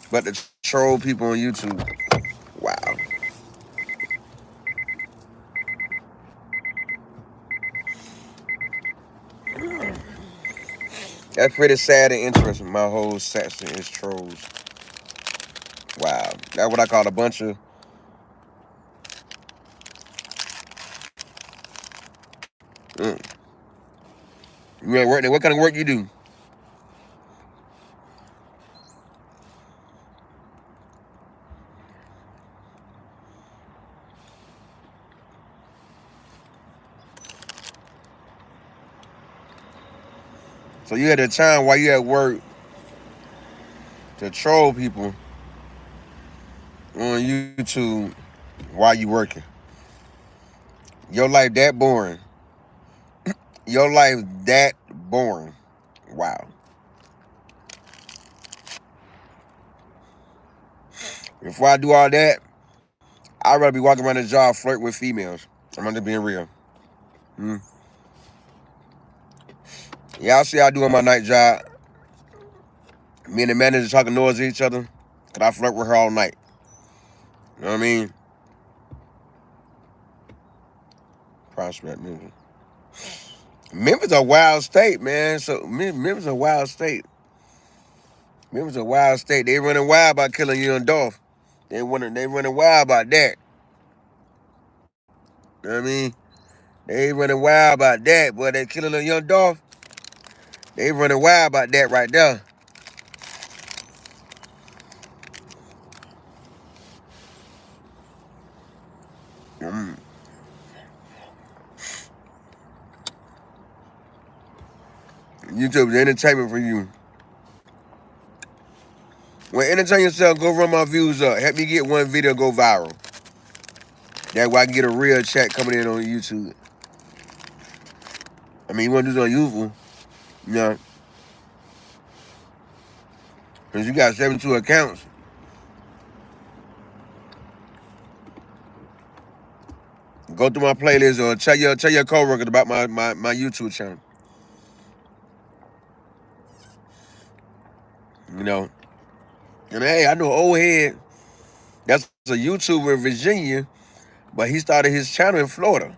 but to troll people on YouTube. Wow. That's pretty sad and interesting. My whole section is trolls. Wow. That's what I call a bunch of... You ain't working. What kind of work you do? So you had a time while you at work to troll people on YouTube while you working. Your life that boring. Your life that boring. Wow. Before I do all that, I'd rather be walking around the job flirting with females. I'm just being real. Yeah, I see I do on my night job. Me and the manager talking noise to each other. Cause I flirt with her all night. You know what I mean? Prospect, Memphis. Memphis a wild state, man. So Memphis a wild state. Memphis a wild state. They running wild about killing you and Dolph. They running wild about that. You know what I mean? They running wild about that. Boy, they killing a young Dolph. They running wild about that right there. YouTube's entertainment for you. When entertain yourself, go run my views up. Help me get one video go viral. That way I can get a real check coming in on YouTube. I mean, you want to do something useful, you know? Because you got 72 accounts. Go through my playlist or tell your coworkers about my YouTube channel. You know? And hey, I know old head. That's a YouTuber in Virginia, but he started his channel in Florida.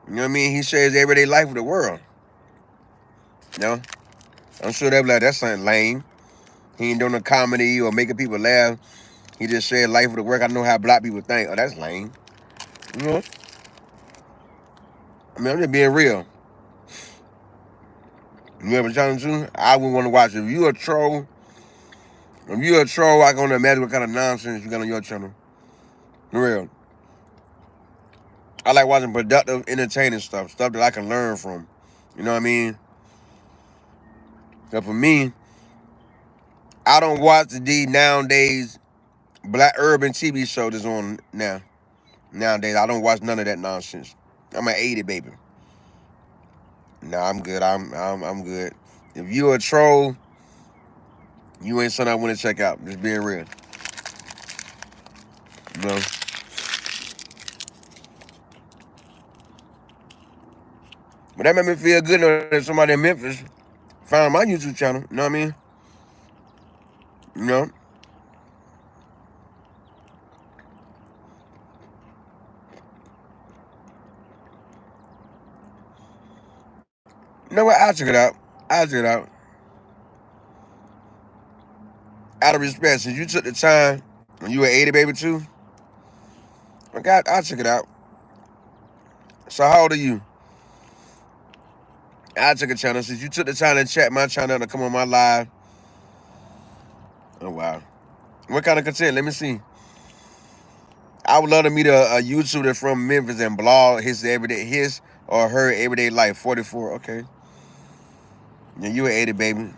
You know what I mean? He shares everyday life with the world. You know? I'm sure they'll be like, that's something lame. He ain't doing a comedy or making people laugh. He just shared life with the work. I know how black people think. Oh, that's lame. You know? I mean, I'm just being real. You ever trying to? I would want to watch. If you're a troll, I can imagine what kind of nonsense you got on your channel. For real. I like watching productive, entertaining stuff that I can learn from. You know what I mean? So for me, I don't watch the nowadays black urban TV show that's on now. Nowadays, I don't watch none of that nonsense. I'm an 80 baby. Nah, I'm good. I'm good. If you a troll, you ain't something I want to check out. Just being real. You know? But that made me feel good knowing that somebody in Memphis found my YouTube channel. You know what I mean? You know? You know what? I'll check it out. I'll check it out. Out of respect, since you took the time when you were 80 baby too, okay, I'll check it out. So how old are you? I'll check a channel. Since you took the time to check my channel to come on my live. Oh, wow. What kind of content? Let me see. I would love to meet a YouTuber from Memphis and blog his or her everyday life. 44, okay. And you were 80, baby.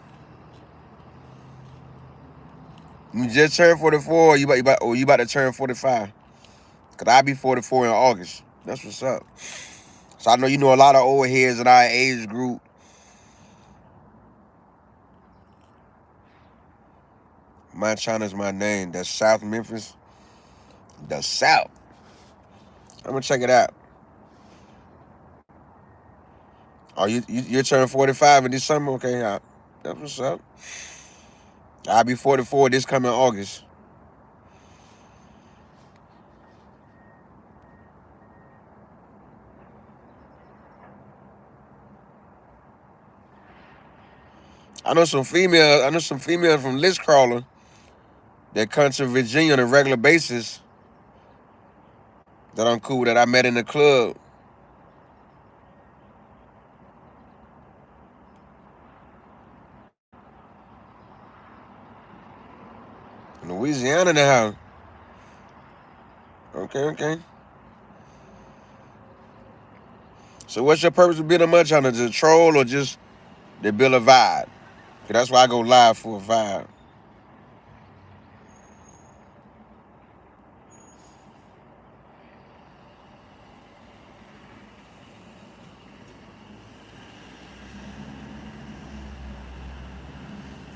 You just turned 44, or you about to turn 45? Cause I'll be 44 in August. That's what's up. So I know you know a lot of old heads in our age group. My China's my name. That's South Memphis. The South. I'm gonna check it out. Oh, you turn 45 in December? Okay, that's what's up. I'll be 44 this coming August. I know some females. I know some females from List Crawler that come to Virginia on a regular basis that I'm cool with, that I met in the club. In Louisiana now. Okay, okay. So what's your purpose of being a munch hunter? To troll or just to build a vibe? 'Cause that's why I go live, for a vibe.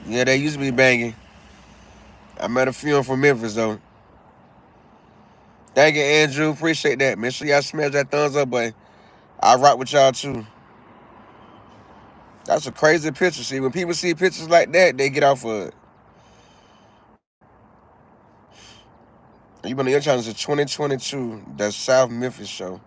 Yeah, they used to be banging. I met a few from Memphis though. Thank you, Andrew. Appreciate that. Make sure y'all smash that thumbs up button. I rock with y'all too. That's a crazy picture. See, when people see pictures like that, they get off of it. You been on your channel since 2022. That South Memphis show.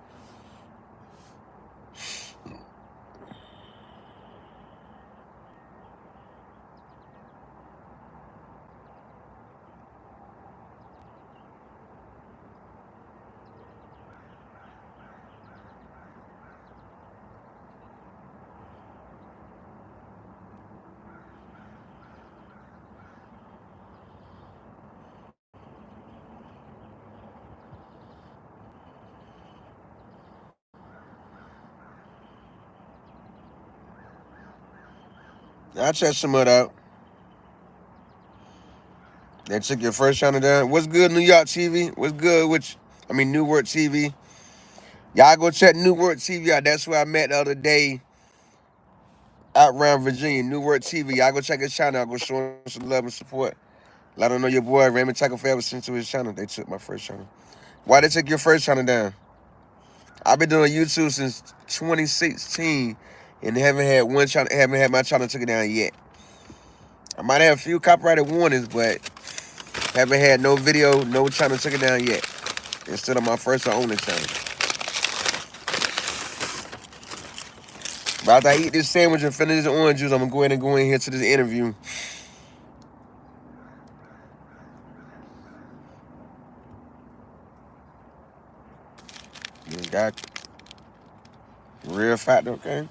I'll check some of it out. They took your first channel down. What's good, New York TV? What's good with, New World TV? Y'all go check New World TV out. That's where I met the other day out around Virginia. New World TV. Y'all go check his channel. I'll go show him some love and support. Let him know your boy Raymondtacular forever sent to his channel. They took my first channel. Why they took your first channel down? I've been doing YouTube since 2016 and haven't had my channel taken down yet. I might have a few copyrighted warnings, but haven't had no video, no channel taken down yet. Instead of my first or only channel. But after I eat this sandwich and finish this orange juice, I'm gonna go in here to this interview. You got real factor, okay?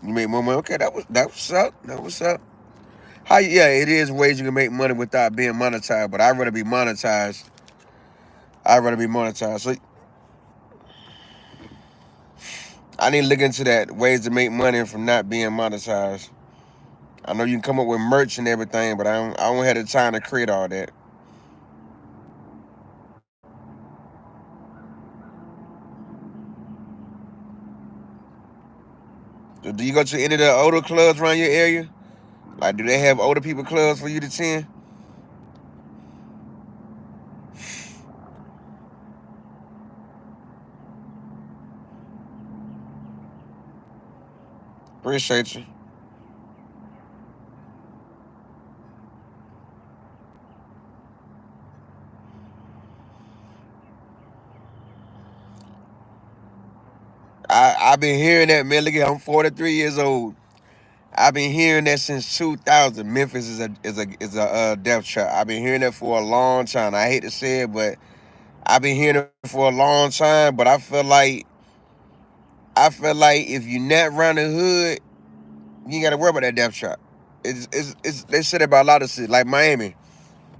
You make more money, okay? That was up. That was up. Yeah, it is ways you can make money without being monetized, but I'd rather be monetized. So I need to look into that, ways to make money from not being monetized. I know you can come up with merch and everything, but I don't have the time to create all that. So do you go to any of the older clubs around your area? Like, do they have older people clubs for you to attend? Appreciate you. I've been hearing that, man. Look at, I'm 43 years old. I've been hearing that since 2000. Memphis is a death trap. I've been hearing that for a long time. I hate to say it, but I've been hearing it for a long time. But I feel like if you're not around the hood, you ain't got to worry about that death trap. They said it about a lot of cities, like Miami.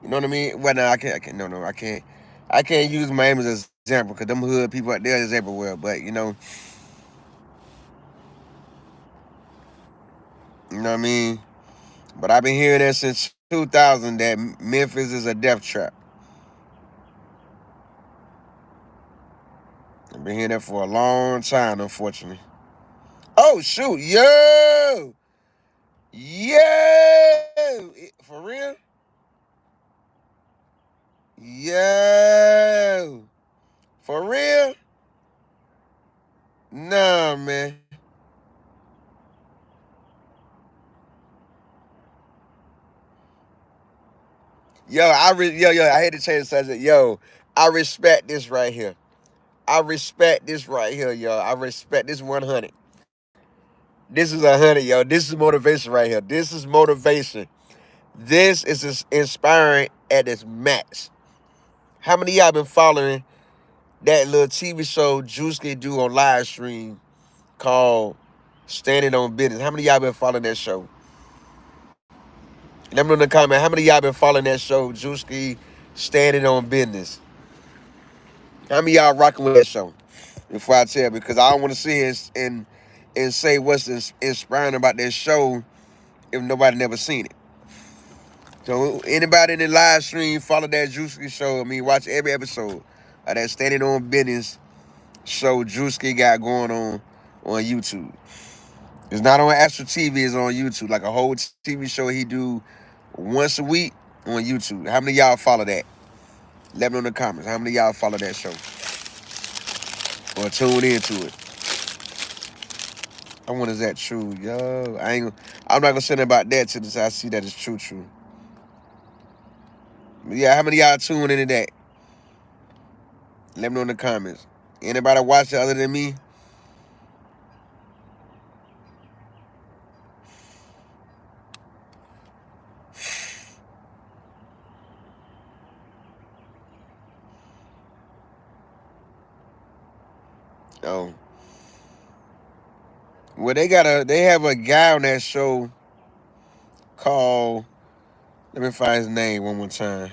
You know what I mean? Well, no, I can't use Miami as an example because them hood people out there is everywhere. But you know what I mean. But I've been hearing that since 2000 that Memphis is a death trap. I've been hearing that for a long time, unfortunately. Oh shoot, yo, for real, yo, for real. Nah, man. I had to change the subject. Yo, I respect this right here. I respect this right here, yo. I respect this 100. This is 100, yo. This is motivation right here. This is motivation. This is inspiring at its max. How many of y'all been following that little TV show Juicy do on live stream called Standing on Business? How many of y'all been following that show? Let me know in the comment. How many of y'all been following that show, Juicy Standing on Business? How many of y'all rocking with that show? Before I tell, because I don't want to sit here and say what's inspiring about that show if nobody never seen it. So anybody in the live stream, follow that Juicy show. I mean, watch every episode of that Standing on Business show Juicy got going on YouTube. It's not on Astro TV, it's on YouTube. Like a whole TV show he do once a week on YouTube. How many of y'all follow that? Let me know in the comments. How many of y'all follow that show? Or tune into it? I wonder, is that true? Yo, I'm not gonna say nothing about that till I see that it's true. But yeah, how many of y'all tune into that? Let me know in the comments. Anybody watch it other than me? Oh. Well, they have a guy on that show called, let me find his name one more time.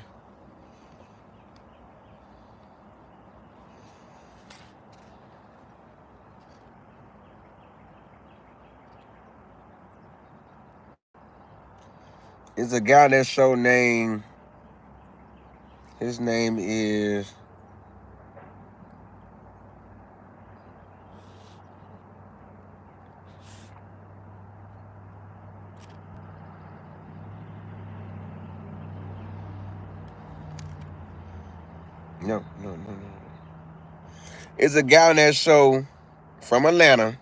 It's a guy on that show named, his name is, no. It's a guy on that show from Atlanta.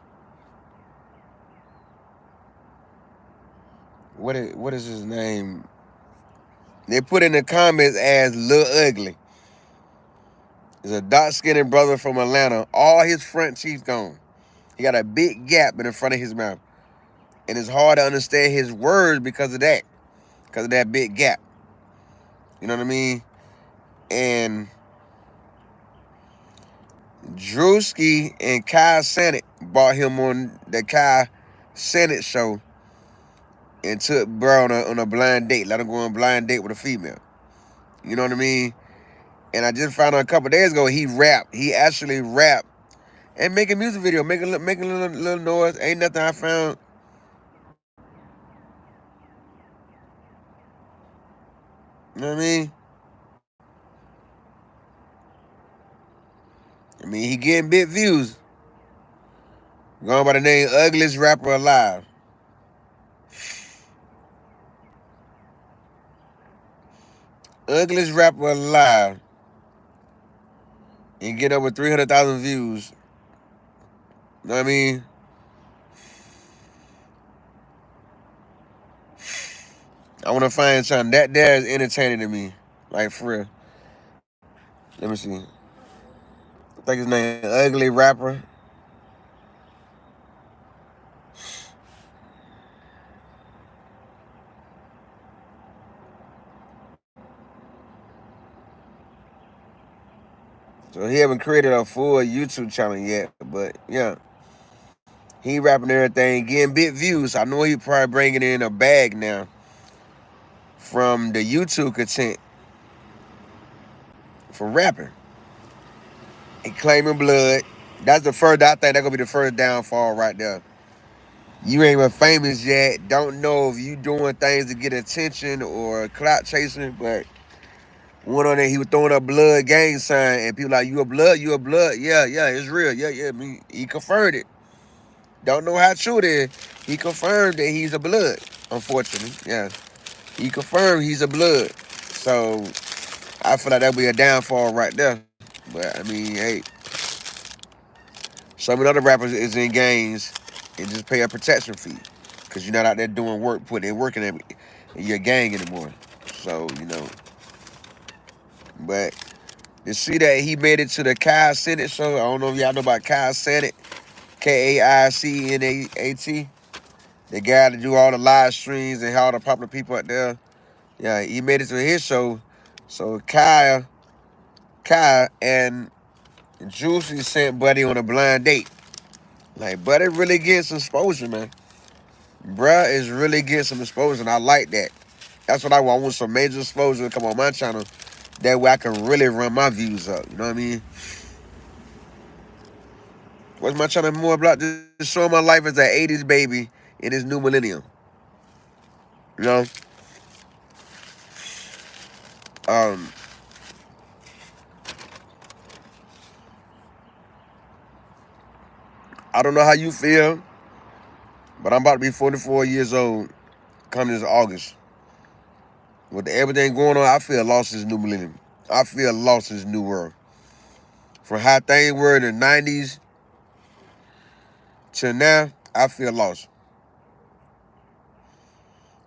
What is his name? They put in the comments as Lil Ugly. He's a dark-skinned brother from Atlanta. All his front teeth gone. He got a big gap in the front of his mouth. And it's hard to understand his words because of that. Because of that big gap. You know what I mean? And Drewski and Kai Sennett brought him on the Kai Sennett show and took bro on a blind date. Let him go on a blind date with a female. You know what I mean? And I just found out a couple days ago he rapped. He actually rapped and make a music video, making a little noise. Ain't nothing I found. You know what I mean, he getting big views. Going by the name Ugliest Rapper Alive. Ugliest Rapper Alive. And get over 300,000 views. You know what I mean? I want to find something. That there is entertaining to me. Like, for real. Let me see. I think his name Ugly Rapper. So he haven't created a full YouTube channel yet. But, yeah. He rapping everything, getting big views. I know he probably bringing in a bag now from the YouTube content for rapping. He claiming blood. That's the first, I think that's going to be the first downfall right there. You ain't even famous yet. Don't know if you doing things to get attention or clout chasing, but one on there, he was throwing up blood gang sign, and people like, you a blood? Yeah, it's real. Yeah. I mean, he confirmed it. Don't know how true it is. He confirmed that he's a blood, unfortunately. Yeah. He confirmed he's a blood. So I feel like that'll be a downfall right there. But I mean, hey, some of the other rappers is in gangs and just pay a protection fee because you're not out there doing work, putting in work in your gang anymore. So, you know. But to see that he made it to the Kai Sennett show, I don't know if y'all know about Kai Sennett, Kaicenat. The guy to do all the live streams and all the popular people out there. Yeah, he made it to his show. So Kai and Juicy sent Buddy on a blind date. Like, Buddy really getting some exposure, man. Bruh is really getting some exposure, and I like that. That's what I want. I want some major exposure to come on my channel. That way I can really run my views up. You know what I mean? What's my channel more about? Just showing my life as an 80s baby in this new millennium. You know? I don't know how you feel, but I'm about to be 44 years old coming this August. With everything going on, I feel lost in this new millennium. I feel lost in this new world. From how things were in the 90s to now, I feel lost.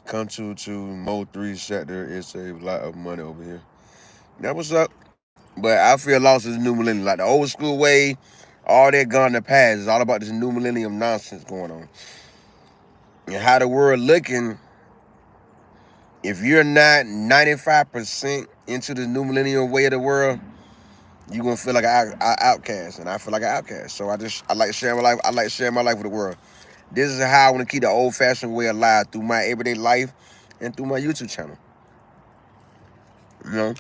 Come to Mo 3 sector, it's a lot of money over here. That what's up. But I feel lost in this new millennium. Like the old school way, all that gone in the past. It's all about this new millennium nonsense going on. And how the world looking, if you're not 95% into the new millennium way of the world, you're gonna feel like an outcast. And I feel like an outcast. So I like to share my life. I like to share my life with the world. This is how I want to keep the old-fashioned way alive through my everyday life and through my YouTube channel. You know?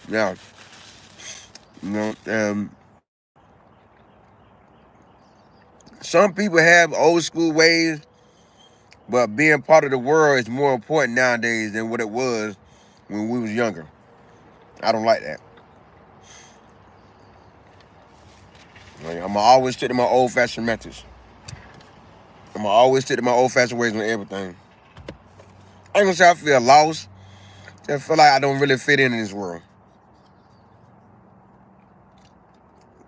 Now, you know, some people have old school ways, but being part of the world is more important nowadays than what it was when we was younger. I don't like that. Like, I'm going to always stick to my old-fashioned methods. I'm going to always stick to my old-fashioned ways on everything. I ain't going to say I feel lost. I feel like I don't really fit in this world.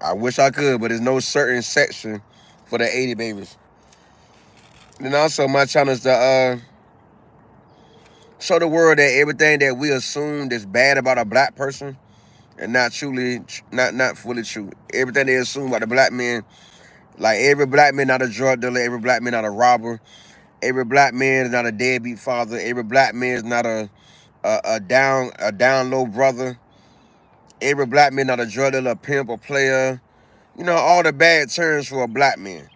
I wish I could, but there's no certain section for the 80 babies. And also, my channel is to show the world that everything that we assume that's bad about a black person and not fully true. Everything they assume about the black man, like every black man not a drug dealer, every black man not a robber, every black man is not a deadbeat father, every black man is not a down low brother, every black man not a drug dealer, a pimp, a player. You know, all the bad terms for a black man.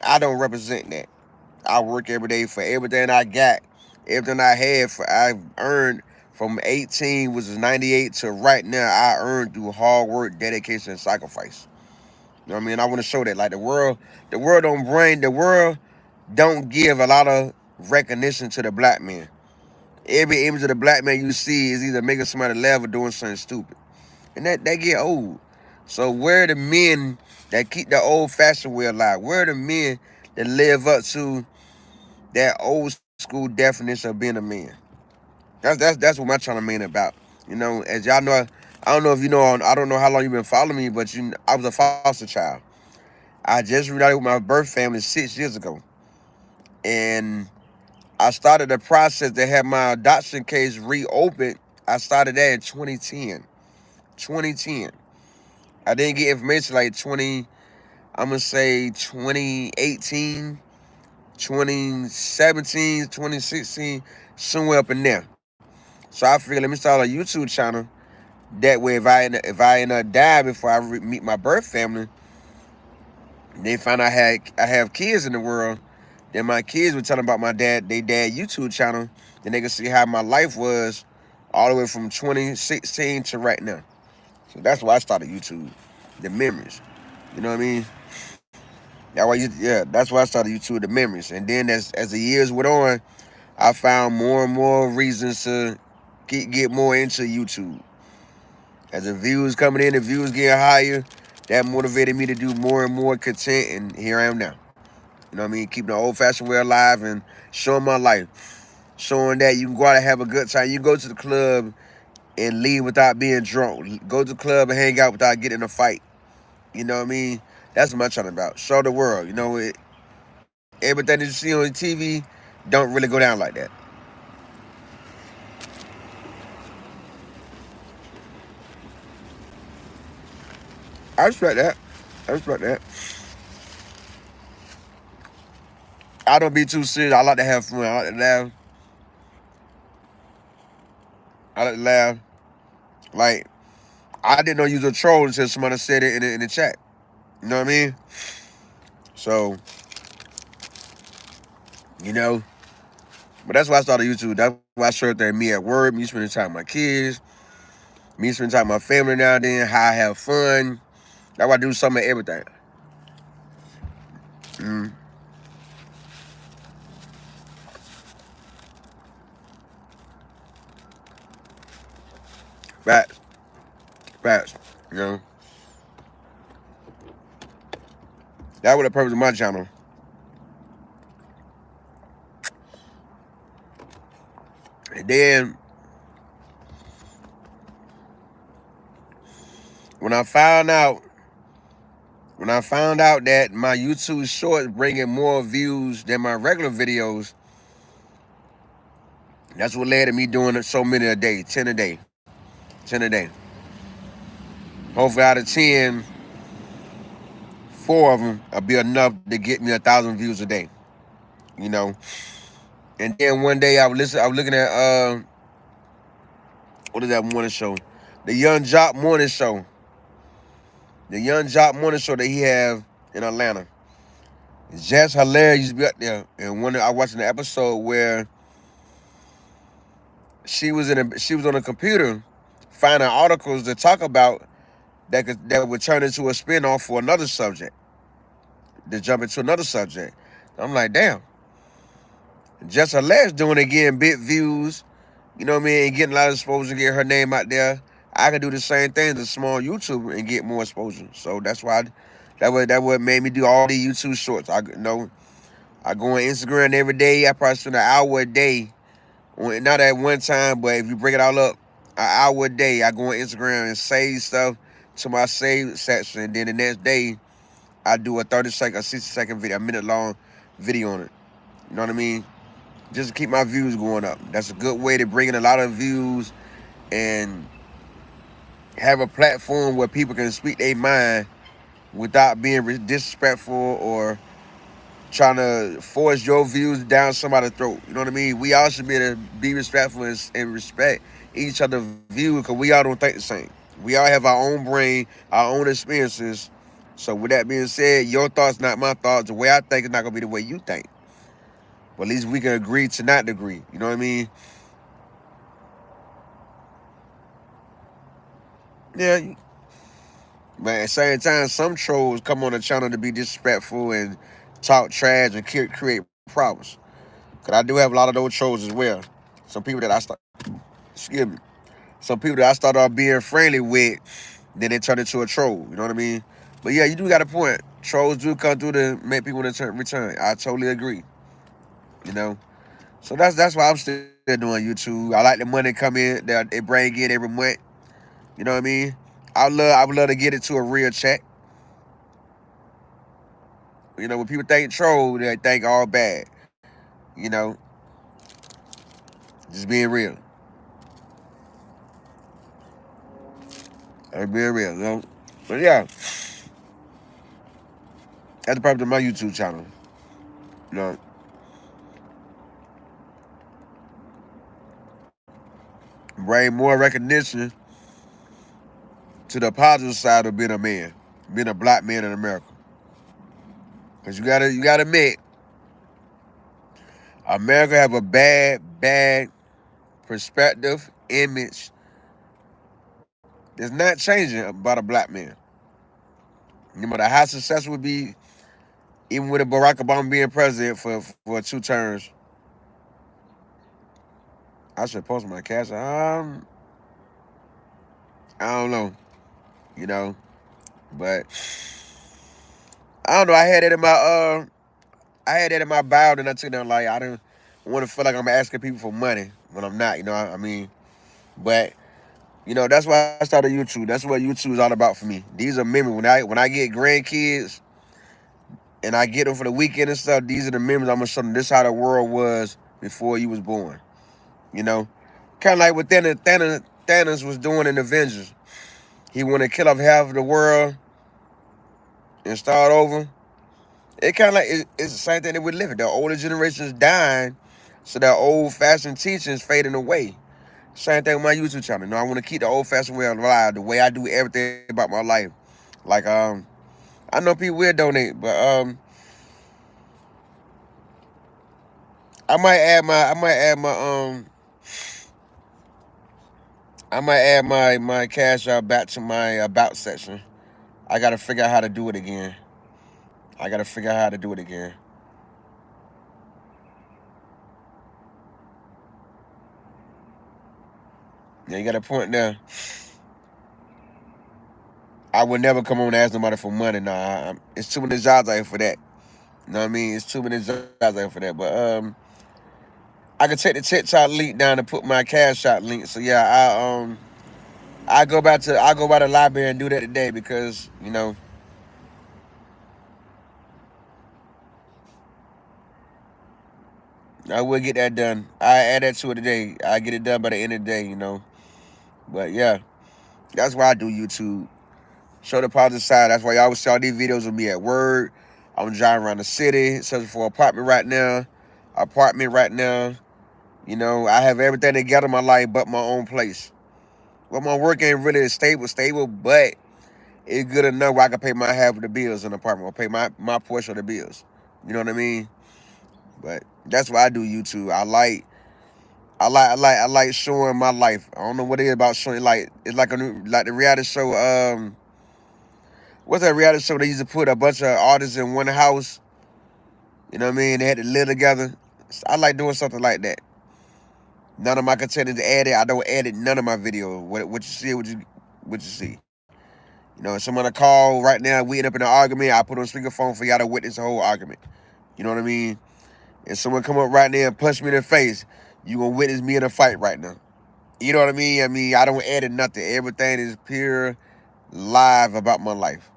I don't represent that. I work every day for everything I got, everything I had. I've earned from 18, which is 98, to right now. I earned through hard work, dedication, and sacrifice. You know what I mean? I want to show that. Like the world don't give a lot of recognition to the black man. Every image of the black man you see is either making somebody laugh or doing something stupid. And that get old. So where are the men that keep the old-fashioned way alive? Where are the men that live up to that old school definition of being a man? That's what my channel mean about. You know, as y'all know, I don't know if you know, I don't know how long you've been following me, but I was a foster child. I just reunited with my birth family 6 years ago. And I started the process to have my adoption case reopened. I started that in 2010. 2010. I didn't get information like 2018, 2017, 2016, somewhere up in there. So I figured, let me start a YouTube channel. That way, if I end up die before I meet my birth family, they find I have kids in the world, then my kids were telling about their dad YouTube channel, then they can see how my life was all the way from 2016 to right now. So that's why I started YouTube, the memories. You know what I mean? That's why I started YouTube, the memories. And then as the years went on, I found more and more reasons to get more into YouTube. As the views coming in, the views getting higher, that motivated me to do more and more content, and here I am now. You know what I mean? Keeping the old-fashioned way alive and showing my life. Showing that you can go out and have a good time. You go to the club and leave without being drunk. Go to the club and hang out without getting in a fight. You know what I mean? That's what I'm trying about. Show the world. You know, everything that you see on TV don't really go down like that. I respect that. I don't be too serious. I like to have fun. I like to laugh. I like to laugh. Like, I didn't know you was a troll until somebody said it in the chat. You know what I mean? So, you know, but that's why I started YouTube. That's why I showed that me at work, me spending time with my kids, me spending time with my family now and then, how I have fun. That's why I do some of everything. Mm. Facts. Facts. You know? That was the purpose of my channel. And then, when I found out that my YouTube shorts bringing more views than my regular videos, that's what led to me doing so many a day, 10 a day. 10 a day. Hopefully out of 10, 4 of them will be enough to get me 1,000 views a day. You know. And then one day I was looking at what is that morning show? The Young Jock morning show. The Young Jock morning show that he have in Atlanta. It's just hilarious to be up there. And I watched an episode where she was on a computer finding articles to talk about that would turn into a spinoff for another subject. To jump into another subject. I'm like, damn. Just hilarious doing it, getting big views, you know what I mean, and getting a lot of exposure, get her name out there. I can do the same thing as a small YouTuber and get more exposure. So that's why that what made me do all the YouTube shorts. I go on Instagram every day. I probably spend an hour a day. Not at one time, but if you break it all up, an hour a day, I go on Instagram and save stuff to my save section. And then the next day, I do a 30-second, a 60-second video, a minute-long video on it. You know what I mean? Just to keep my views going up. That's a good way to bring in a lot of views and have a platform where people can speak their mind without being disrespectful or trying to force your views down somebody's throat. You know what I mean? We all should be able to be respectful and respect each other's views because we all don't think the same. We all have our own brain, our own experiences. So with that being said, your thoughts not my thoughts. The way I think is not going to be the way you think. But at least we can agree to not agree. You know what I mean? Yeah. But at the same time, some trolls come on the channel to be disrespectful and talk trash and create problems. Because I do have a lot of those trolls as well. Some people that excuse me, some people that I started off being friendly with, then they turn into a troll. You know what I mean? But yeah, you do got a point. Trolls do come through to make people return. I totally agree. You know? So that's why I'm still doing YouTube. I like the money come in that they bring in every month. You know what I mean? I would love to get it to a real check. You know, when people think troll, they think all bad. You know, just being real. I'm being real, you know. But yeah, that's the purpose of my YouTube channel. You know, bring more recognition to the positive side of being a man, being a black man in America. Cause you gotta admit, America have a bad perspective, image. It's not changing about a black man. No matter how successful would be, even with a Barack Obama being president for 2 terms. I should post my cash. I don't know, you know, but I don't know. I had that in my bio, and I took that like I don't want to feel like I'm asking people for money when I'm not. You know, I mean, but you know that's why I started YouTube. That's what YouTube is all about for me. These are memories. When I get grandkids and I get them for the weekend and stuff, these are the memories I'm gonna show them. This is how the world was before you was born. You know, kind of like what Thanos was doing in Avengers. He wanted to kill off half of the world and start over. It kind of like it's the same thing that we're living. The older generation's dying, so that old-fashioned teachings fading away. Same thing with my YouTube channel. I want to keep the old-fashioned way alive, the way I do everything about my life. Like I know people will donate, but I might add my my cash out back to my about section. I gotta figure out how to do it again. I gotta figure out how to do it again. Yeah, you got a point there. I would never come on and ask nobody for money. Nah, it's too many jobs out here for that. You know what I mean? It's too many jobs out here for that. But I can take the TikTok link down and put my cash out link. So yeah, I go by the library and do that today because I will get that done. I add that to it today. I get it done by the end of the day. But yeah, that's why I do YouTube. Show the positive side. That's why you always see all these videos of me at work. I'm driving around the city, searching for an apartment right now. I have everything together in my life but my own place. Well, my work ain't really stable, but it's good enough where I can pay my half of the bills in the apartment or pay my portion of the bills. You know what I mean? But that's why I do YouTube. I like showing my life. I don't know what it is about showing it's like like the reality show. What's that reality show they used to put a bunch of artists in one house? You know what I mean? They had to live together. I like doing something like that. None of my content is added. I don't edit none of my videos. What you see, what you see. If someone to call right now, we end up in an argument, I put on speakerphone for y'all to witness the whole argument. You know what I mean? If someone come up right now and punch me in the face, you gonna witness me in a fight right now. You know what I mean? I don't edit nothing. Everything is pure live about my life.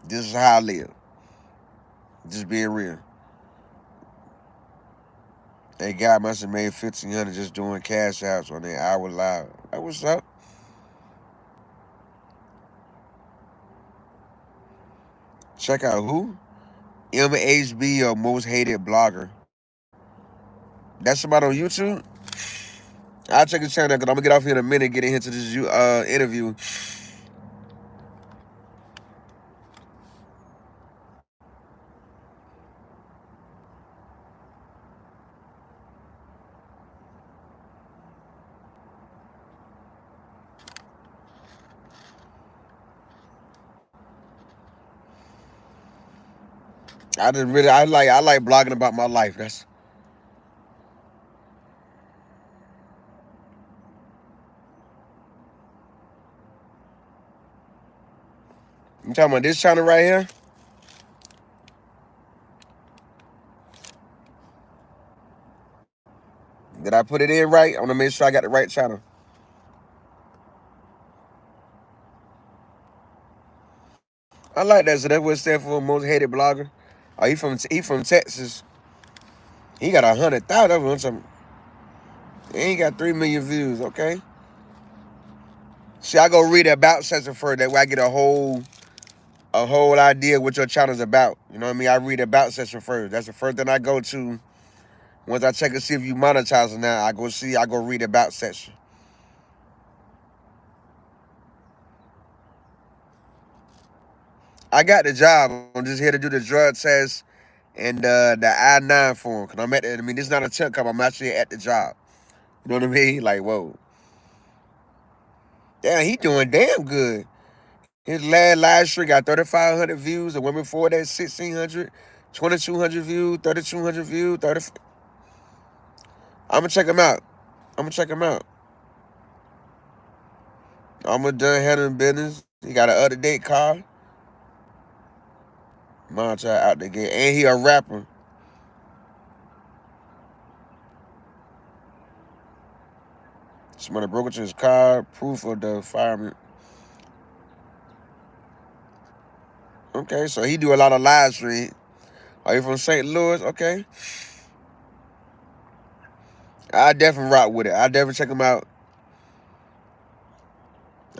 This is how I live. Just being real. That guy must have made $1,500 just doing cash outs on their hour live. Like, what's up? Check out who? MHB or most hated blogger. That's somebody on YouTube? I'll check his channel because I'm gonna get off here in a minute, get into this interview. I like blogging about my life. You talking about this channel right here? Did I put it in right? I want to make sure I got the right channel. I like that. So that's what it stands for, most hated blogger. Oh, he from Texas. He got 100,000. He ain't got 3 million views. Okay. See, I go read the about section first. That way I get a whole idea what your channel's about. You know what I mean? I read the about section first. That's the first thing I go to. Once I check and see if you monetize or not, I go read the about section. I got the job. I'm just here to do the drug test and the I-9 form. Cause I'm at this is not a temp job. I'm actually at the job. You know what I mean? Like, whoa. Damn, he doing damn good. His last live stream got 3,500 views. The women before that 1,600, 2,200 views, 3,200 views, 30. I'm gonna check him out. I'm done handling business. He got an up-to-date car. Montage out the gate. And he a rapper. Somebody broke into his car. Proof of the fireman. Okay, so he do a lot of live stream. Are you from St. Louis? Okay. I definitely rock with it. I definitely check him out.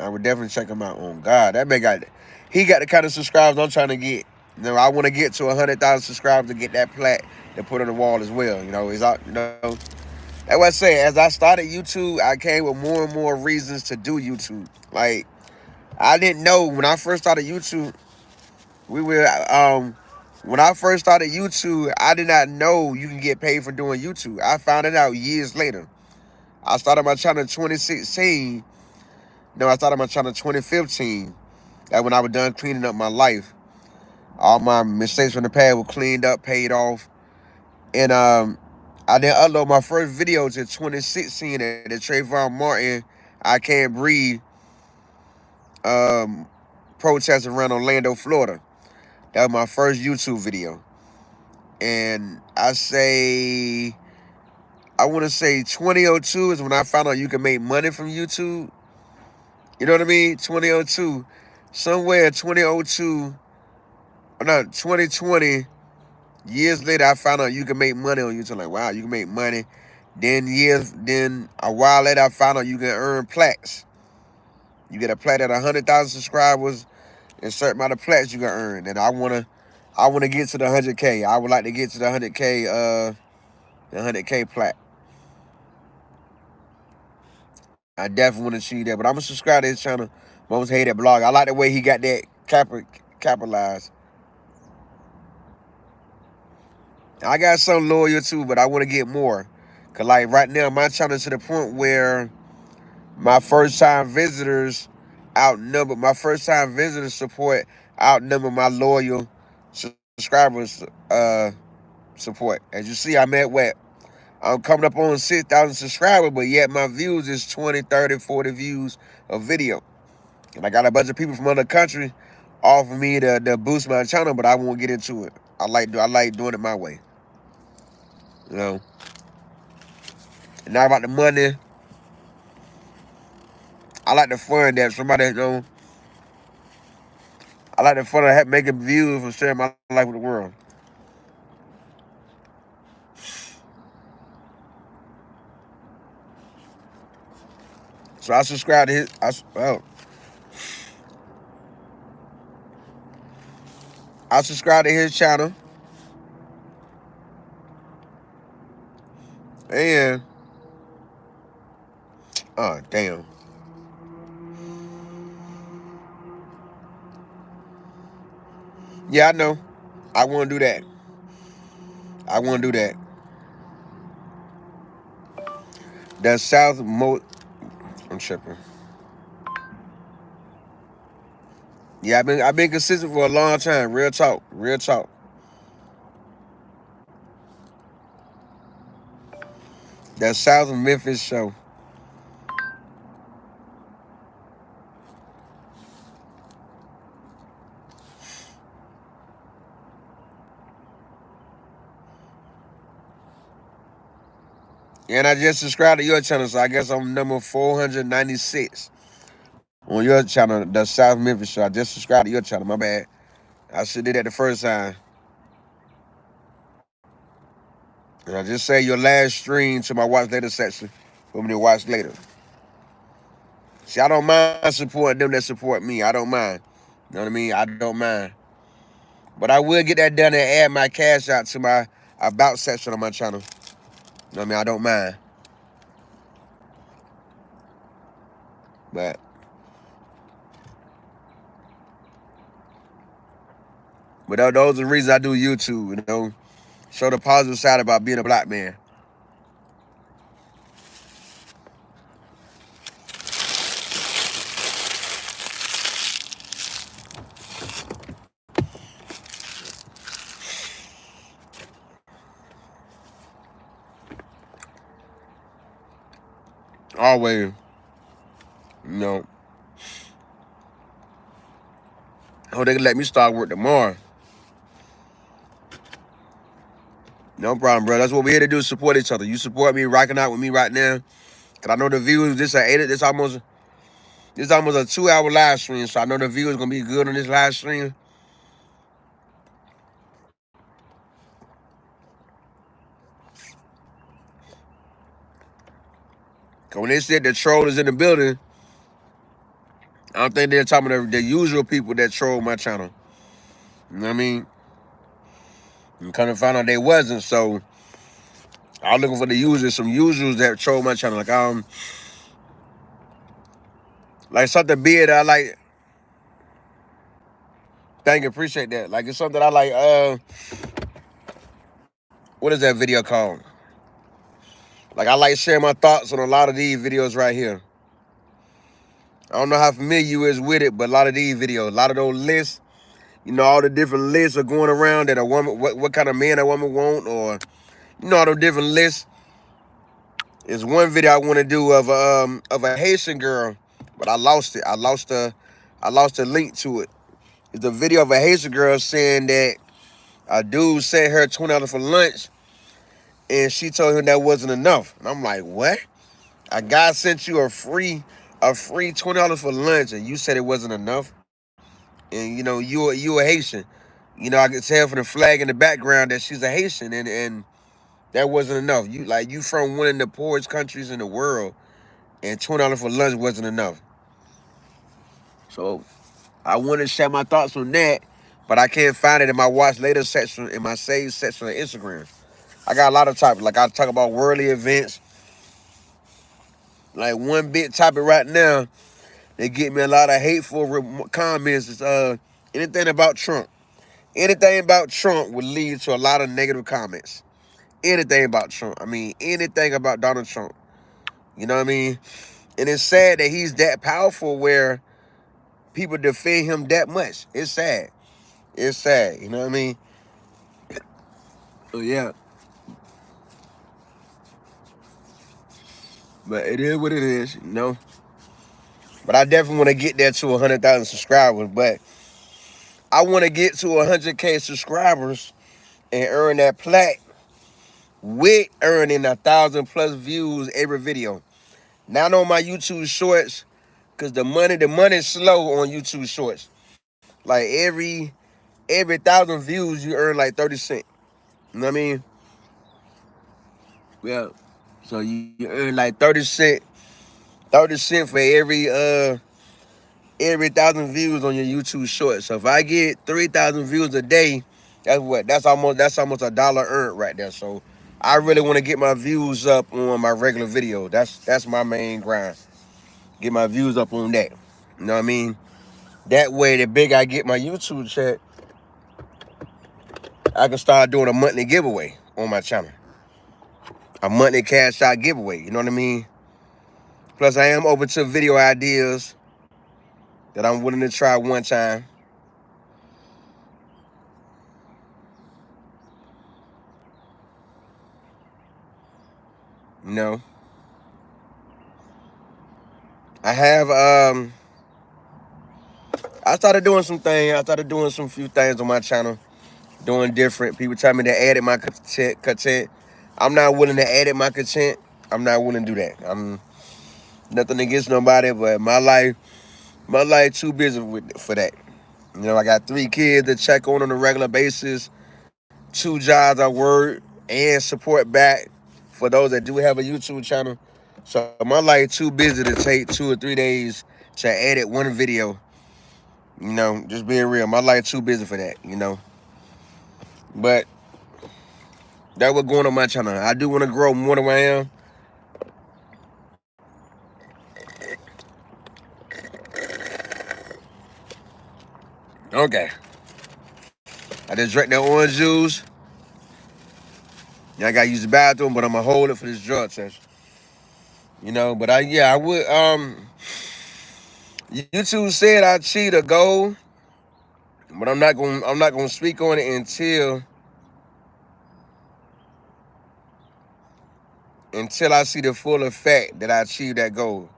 I would definitely check him out. Oh God, that man he got the kind of subscribers I'm trying to get. You know, I want to get to 100,000 subscribers to get that plaque to put on the wall as well. You know, it's out. You know, that's what I say. As I started YouTube, I came with more and more reasons to do YouTube. Like I didn't know when I first started YouTube. We were when I first started YouTube, I did not know you can get paid for doing YouTube. I found it out years later. I started my channel in 2016. No, I started my channel in 2015. That when I was done cleaning up my life. All my mistakes from the past were cleaned up, paid off. And I didn't upload my first videos in 2016 at the Trayvon Martin I Can't Breathe protest around Orlando, Florida. That was my first YouTube video. And I want to say 2002 is when I found out you can make money from YouTube. You know what I mean? 2002. Somewhere in 2002, or not, 2020, years later, I found out you can make money on YouTube. Like, wow, you can make money. Then a while later, I found out you can earn plaques. You get a plaque at 100,000 subscribers, and a certain amount of plaques you can earn. And I wanna get to the 100K. I would like to get to the 100K plaque. I definitely want to achieve that. But I'm gonna subscribe to his channel. Most hated blog. I like the way he got that capitalized. I got some loyal too, but I want to get more. Cause like right now, my channel is to the point where my first time visitors support outnumber my loyal subscribers support. As you see, I'm at what? I'm coming up on 6,000 subscribers, but yet my views is 20, 30, 40 views a video. And I got a bunch of people from other countries offer me to boost my channel, but I won't get into it. I like doing it my way. You know. And now about the money. I like the fun that somebody, you know. I like the fun of making views and sharing my life with the world. So I subscribe to his. I subscribe to his channel. And oh damn. Yeah, I know. I want to do that. The South Mo. I'm tripping. Yeah, I've been consistent for a long time. Real talk. That South Memphis show. And I just subscribed to your channel, so I guess I'm number 496 on your channel, the South Memphis show. I just subscribed to your channel. My bad. I should did that the first time. And I just say your last stream to my watch later section for me to watch later. See, I don't mind supporting them that support me. I don't mind. You know what I mean? I don't mind. But I will get that done and add my cash out to my about section on my channel. You know what I mean? I don't mind. But those are the reasons I do YouTube, you know. Show the positive side about being a black man. Always, you know. Oh, they can let me start work tomorrow. No problem, bro. That's what we're here to do, support each other. You support me, rocking out with me right now. Cause I know the views, this almost a 2-hour live stream. So I know the views gonna be good on this live stream. Cause when they said the troll is in the building, I don't think they're talking about the usual people that troll my channel. You know what I mean? And kind of found out they wasn't. So I was looking for the users, some users that troll my channel. Like something big that I like. Thank you, appreciate that. Like it's something I like. What is that video called? Like I like sharing my thoughts on a lot of these videos right here. I don't know how familiar you is with it, but a lot of these videos, a lot of those lists, you know, all the different lists are going around that a woman, what kind of man a woman want, or you know, all those different lists. There's one video I want to do of a Haitian girl, but I lost it. I lost the link to it. It's a video of a Haitian girl saying that a dude sent her $20 for lunch, and she told him that wasn't enough. And I'm like, what? A guy sent you a free $20 for lunch, and you said it wasn't enough. And you know you a Haitian. You know I could tell from the flag in the background that she's a Haitian, and that wasn't enough. You from one of the poorest countries in the world, and $20 for lunch wasn't enough. So I want to share my thoughts on that, but I can't find it in my watch later section, in my save section on Instagram. I got a lot of topics. Like I talk about worldly events. Like one big topic right now, they get me a lot of hateful comments. Is anything about Trump. Anything about Trump would lead to a lot of negative comments. Anything about Trump. I mean, anything about Donald Trump. You know what I mean? And it's sad that he's that powerful where people defend him that much. It's sad. It's sad. You know what I mean? So, yeah. But it is what it is, you know? But I definitely want to get there to 100,000 subscribers. But I want to get to 100K subscribers and earn that plaque with earning 1,000+ views every video. Not on my YouTube shorts, because the money's slow on YouTube shorts. Like every 1,000 views, you earn like 30 cents. You know what I mean? Yeah. So you earn like 30 cents for every 1,000 views on your YouTube shorts. So if I get 3,000 views a day, that's what? That's almost $1 earned right there. So I really want to get my views up on my regular video. That's my main grind. Get my views up on that. You know what I mean? That way, the bigger I get my YouTube check, I can start doing a monthly giveaway on my channel. A monthly cash out giveaway. You know what I mean? Plus, I am open to video ideas that I'm willing to try one time. You know? I have, I started doing some things. I started doing some few things on my channel. Doing different. People tell me to edit my content. I'm not willing to edit my content. I'm not willing to do that. I'm nothing against nobody, but my life too busy for that. You know, I got 3 kids to check on a regular basis, 2 jobs I work and support back for those that do have a YouTube channel. So my life too busy to take 2 or 3 days to edit one video. You know, just being real. My life too busy for that, you know. But that's what's going on my channel. I do want to grow more than I am. Okay. I just drank that orange juice. Yeah, I gotta use the bathroom, but I'm gonna hold it for this drug test. You know, but I would YouTube said I cheat a goal, but I'm not gonna speak on it until I see the full effect that I achieved that goal.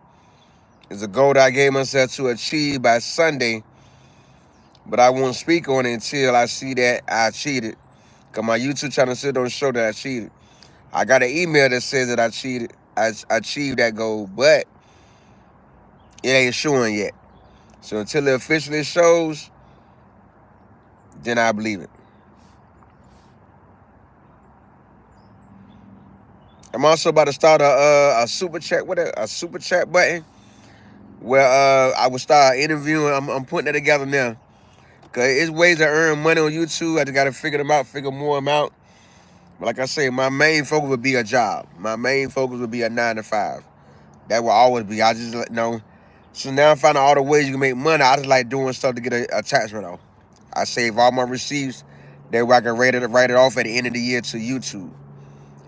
It's a goal that I gave myself to achieve by Sunday, but I won't speak on it until I see that I cheated. Because my YouTube channel still don't show that I cheated. I got an email that says that I cheated. I achieved that goal, but it ain't showing yet. So until it officially shows, then I believe it. I'm also about to start a super chat with a super chat button where I will start interviewing. I'm putting it together now. Cause it's ways to earn money on YouTube. I just gotta figure more them out. But like I say, my main focus would be a job. My main focus would be a 9 to 5. That will always be. I just So now I'm finding all the ways you can make money. I just like doing stuff to get a tax write off. I save all my receipts. That way I can write it off at the end of the year to YouTube.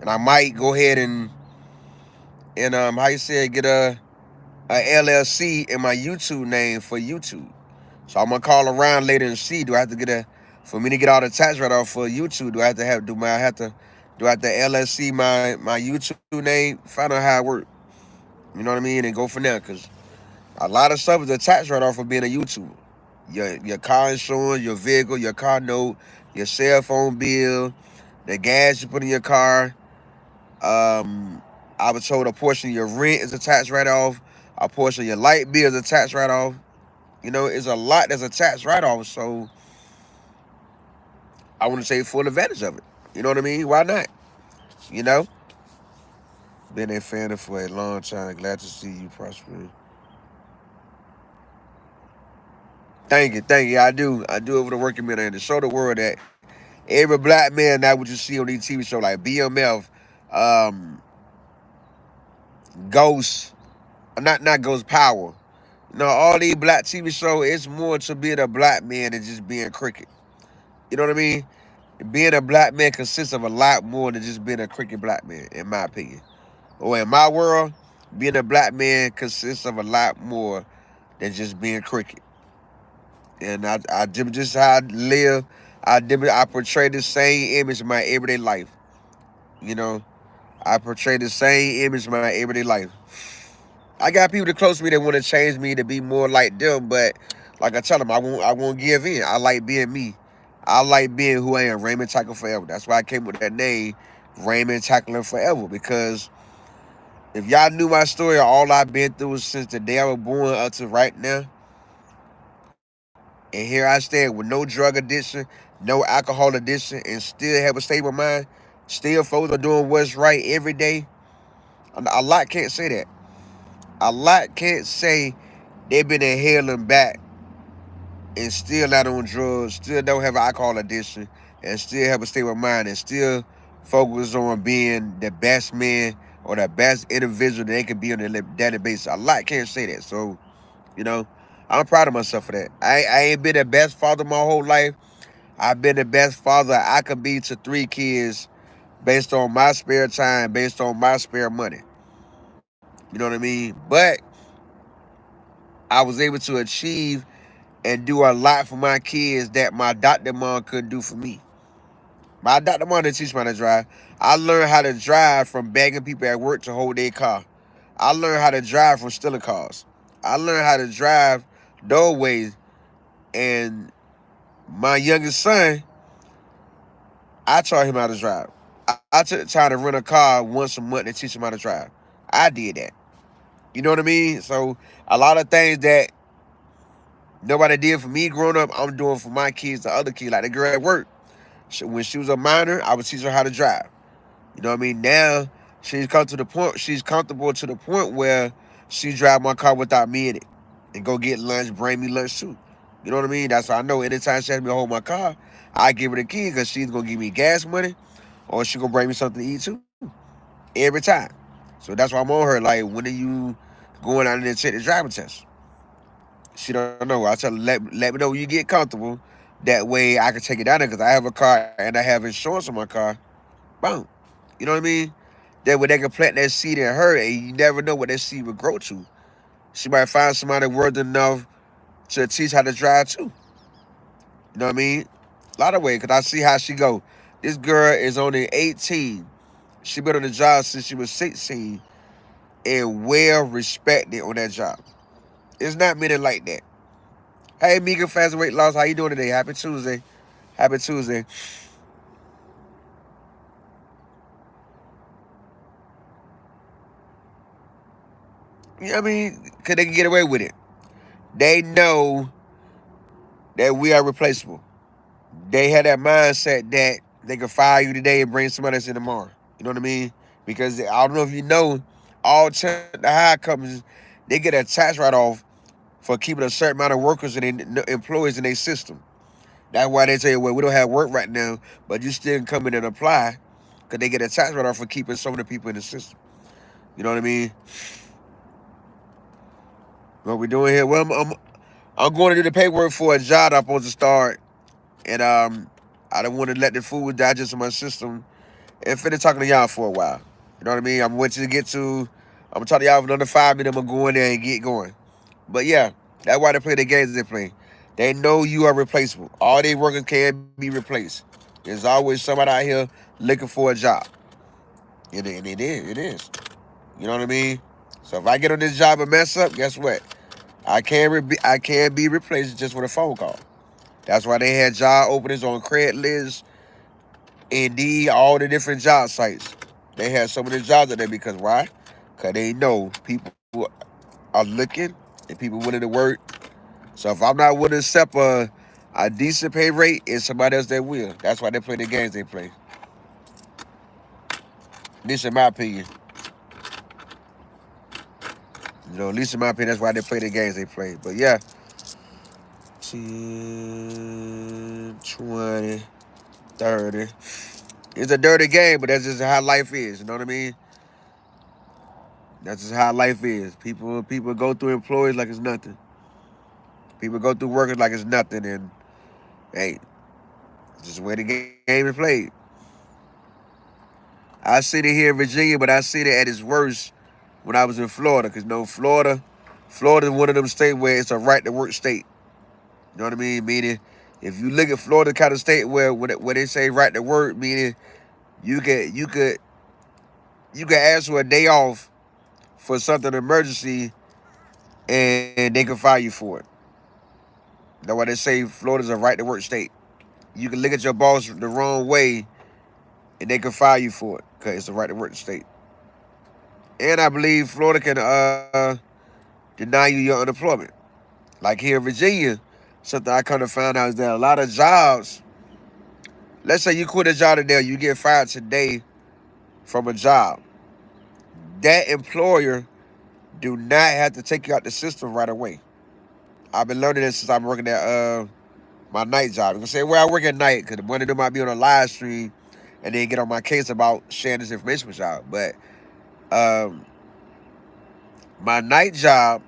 And I might go ahead and how you say it, get a LLC in my YouTube name for YouTube. So I'm gonna call around later and see, do I have to for me to get all the tax write off for YouTube, do I have to LLC my YouTube name, find out how it works. You know what I mean? And go from there, cause a lot of stuff is a tax write off for being a YouTuber. Your car insurance, your vehicle, your car note, your cell phone bill, the gas you put in your car. I was told a portion of your rent is a tax write off, a portion of your light bill is a tax write off. You know, it's a lot that's a tax write off. So I want to take full advantage of it. You know what I mean? Why not? You know? Been a fan for a long time. Glad to see you prospering. Thank you. I do it for the working man and to show the world that every black man, now what you see on these TV shows like BMF, um, Ghost, not Ghost Power. You know, all these black TV shows, it's more to being a black man than just being cricket. You know what I mean? Being a black man consists of a lot more than just being a cricket black man, in my opinion. Or in my world, being a black man consists of a lot more than just being cricket. And I just how I live. I portray the same image in my everyday life. You know, I portray the same image in my everyday life. I got people that close to me that want to change me to be more like them, but like I tell them, I won't give in. I like being me. I like being who I am, Raymondtacular forever. That's why I came with that name, Raymondtacular forever. Because if y'all knew my story, all I've been through since the day I was born up to right now, and here I stand with no drug addiction, no alcohol addiction, and still have a stable mind, still focused on doing what's right every day. A lot can't say that. A lot can't say they've been in hell and back and still not on drugs, still don't have an alcohol addiction, and still have a stable mind, and still focus on being the best man or the best individual that they can be on a daily basis. A lot can't say that. So, you know, I'm proud of myself for that. I ain't been the best father my whole life. I've been the best father I could be to 3 kids based on my spare time, based on my spare money. You know what I mean? But I was able to achieve and do a lot for my kids that my doctor mom couldn't do for me. My doctor mom didn't teach me how to drive. I learned how to drive from begging people at work to hold their car. I learned how to drive from stealing cars. I learned how to drive those ways. And my youngest son, I taught him how to drive. I took the time to rent a car once a month to teach him how to drive. I did that. You know what I mean? So a lot of things that nobody did for me growing up, I'm doing for my kids, the other kids, like the girl at work. When she was a minor, I would teach her how to drive. You know what I mean? Now she's comfortable to the point where she drive my car without me in it and go get lunch, bring me lunch too. You know what I mean? That's why I know anytime she has me to hold my car, I give her the key because she's gonna give me gas money or she gonna bring me something to eat too. Every time. So that's why I'm on her. Like, when are you going out there to take the driving test? She don't know. I tell her, let me know when you get comfortable. That way I can take it down there because I have a car and I have insurance on my car. Boom. You know what I mean? That way they can plant that seed in her and you never know what that seed would grow to. She might find somebody worthy enough to teach how to drive too. You know what I mean? A lot of ways, because I see how she go. This girl is only 18. She been on the job since she was 16 and well respected on that job. It's not many like that. Hey, Mika, fast weight loss. How you doing today? Happy Tuesday. Happy Tuesday. You know what I mean? Because they can get away with it. They know that we are replaceable. They have that mindset that they can fire you today and bring somebody else in tomorrow. You know what I mean? Because I don't know if you know, all the high companies, they get a tax write-off for keeping a certain amount of workers and employees in their system. That's why they say, well, we don't have work right now, but you still can come in and apply because they get a tax write-off for keeping some of the people in the system. You know what I mean? What we doing here? Well, I'm going to do the paperwork for a job I'm supposed to start, and I don't want to let the food digest in my system and finish talking to y'all for a while. You know what I mean? I'm waiting to get to. I'm gonna talk to y'all for another 5 minutes. I'm gonna go in there and get going. But yeah, that's why they play the games they play. They know you are replaceable. All their workers can be replaced. There's always somebody out here looking for a job. And it is. It is. You know what I mean? So if I get on this job and mess up, guess what? I can be replaced just with a phone call. That's why they had job openings on Craigslist, Indeed, all the different job sites. They had some of the jobs in there because why? Because they know people are looking and people willing to work. So if I'm not willing to accept a decent pay rate, it's somebody else that will. That's why they play the games they play. At least in my opinion. You know, at least in my opinion, that's why they play the games they play. But yeah. 10, 20, 30. It's a dirty game, but that's just how life is. You know what I mean? That's just how life is. People go through employees like it's nothing. People go through workers like it's nothing. And hey, it's just the way the game is played. I seen it here in Virginia, but I seen it at its worst when I was in Florida. Because, Florida is one of them states where it's a right to work state. You know what I mean? Meaning, if you look at Florida kind of state where they say right to work, meaning you could ask for a day off for something emergency and they can fire you for it. That's why they say Florida's a right to work state. You can look at your boss the wrong way and they can fire you for it because it's a right to work state. And I believe Florida can deny you your unemployment. Like here in Virginia, something I kind of found out is that a lot of jobs, let's say you quit a job today, you get fired today from a job. That employer do not have to take you out the system right away. I've been learning this since I'm working at my night job. You can say, well, I work at night because one of them might be on a live stream and then get on my case about sharing this information with y'all. But um, my night job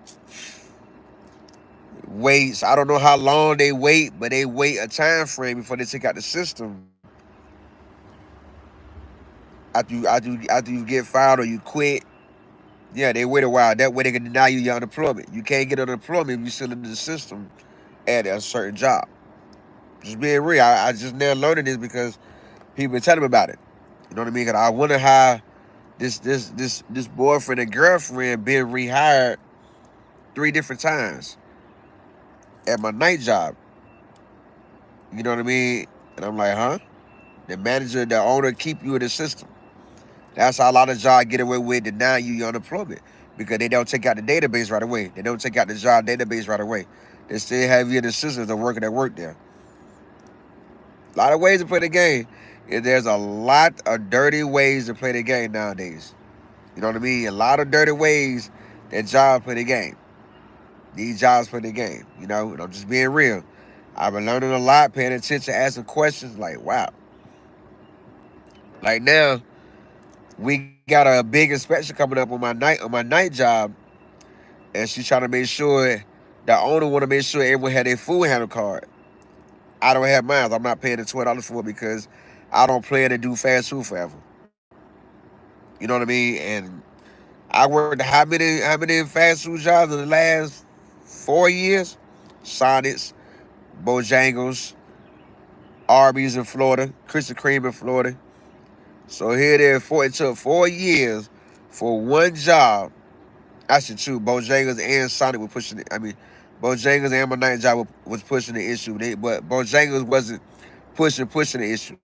waits. I don't know how long they wait, but they wait a time frame before they take out the system. After you get fired or you quit, yeah, they wait a while. That way they can deny you your unemployment. You can't get unemployment if you're still in the system at a certain job. Just being real, I just now learning this because people been telling me about it. You know what I mean? Because I wonder how this boyfriend and girlfriend been rehired 3 different times at my night job. You know what I mean? And I'm like, huh? The manager, the owner keep you in the system. That's how a lot of jobs get away with denying you your unemployment because they don't take out the database right away. They don't take out the job database right away. They still have you in the system of working that work there. A lot of ways to play the game. And there's a lot of dirty ways to play the game nowadays. You know what I mean? A lot of dirty ways that jobs play the game. These jobs play the game. You know, and I'm just being real. I've been learning a lot, paying attention, asking questions. Like, wow. Like now, we got a big inspection coming up on my night job, and she's trying to make sure the owner want to make sure everyone had their food handle card. I don't have mine. I'm not paying the $20 for it because I don't plan to do fast food forever. You know what I mean? And I worked how many fast food jobs in the last 4 years? Sonics, Bojangles, Arby's in Florida, Krispy Kreme in Florida. So here it took 4 years for one job. Actually, two, Bojangles and Sonic were pushing it. I mean, Bojangles and my night job was pushing the issue. But Bojangles wasn't pushing the issue.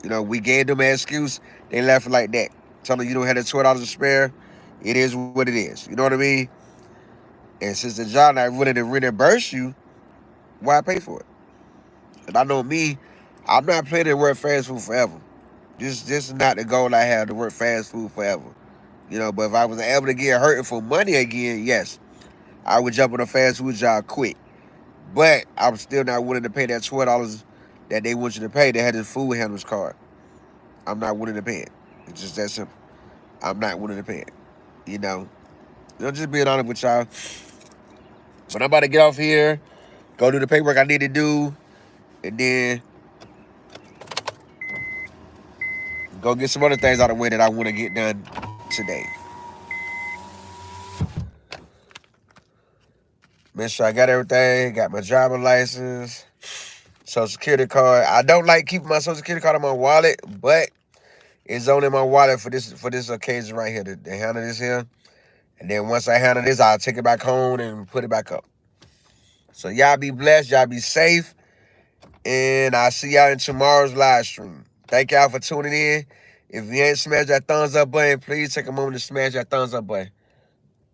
You know, we gave them an excuse. They left it like that. Tell them you don't have the $12 to spare. It is what it is. You know what I mean? And since the job not willing to reimburse you, why pay for it? And I know me, I'm not planning to work fast food forever. This is not the goal I have to work fast food forever. You know, but if I was able to get hurting for money again, yes, I would jump on a fast food job quick. But I'm still not willing to pay that $12 that they want you to pay. They had this food handler's card. I'm not willing to pay it. It's just that simple. I'm not willing to pay it. You know, just being honest with y'all. But I'm about to get off here, go do the paperwork I need to do, and then go get some other things out of the way that I want to get done today. Make sure I got everything. Got my driver license, social security card. I don't like keeping my social security card in my wallet, but it's only in my wallet for this occasion right here to handle this here. And then once I handle this, I'll take it back home and put it back up. So y'all be blessed. Y'all be safe. And I'll see y'all in tomorrow's live stream. Thank y'all for tuning in. If you ain't smashed that thumbs up button, please take a moment to smash that thumbs up button.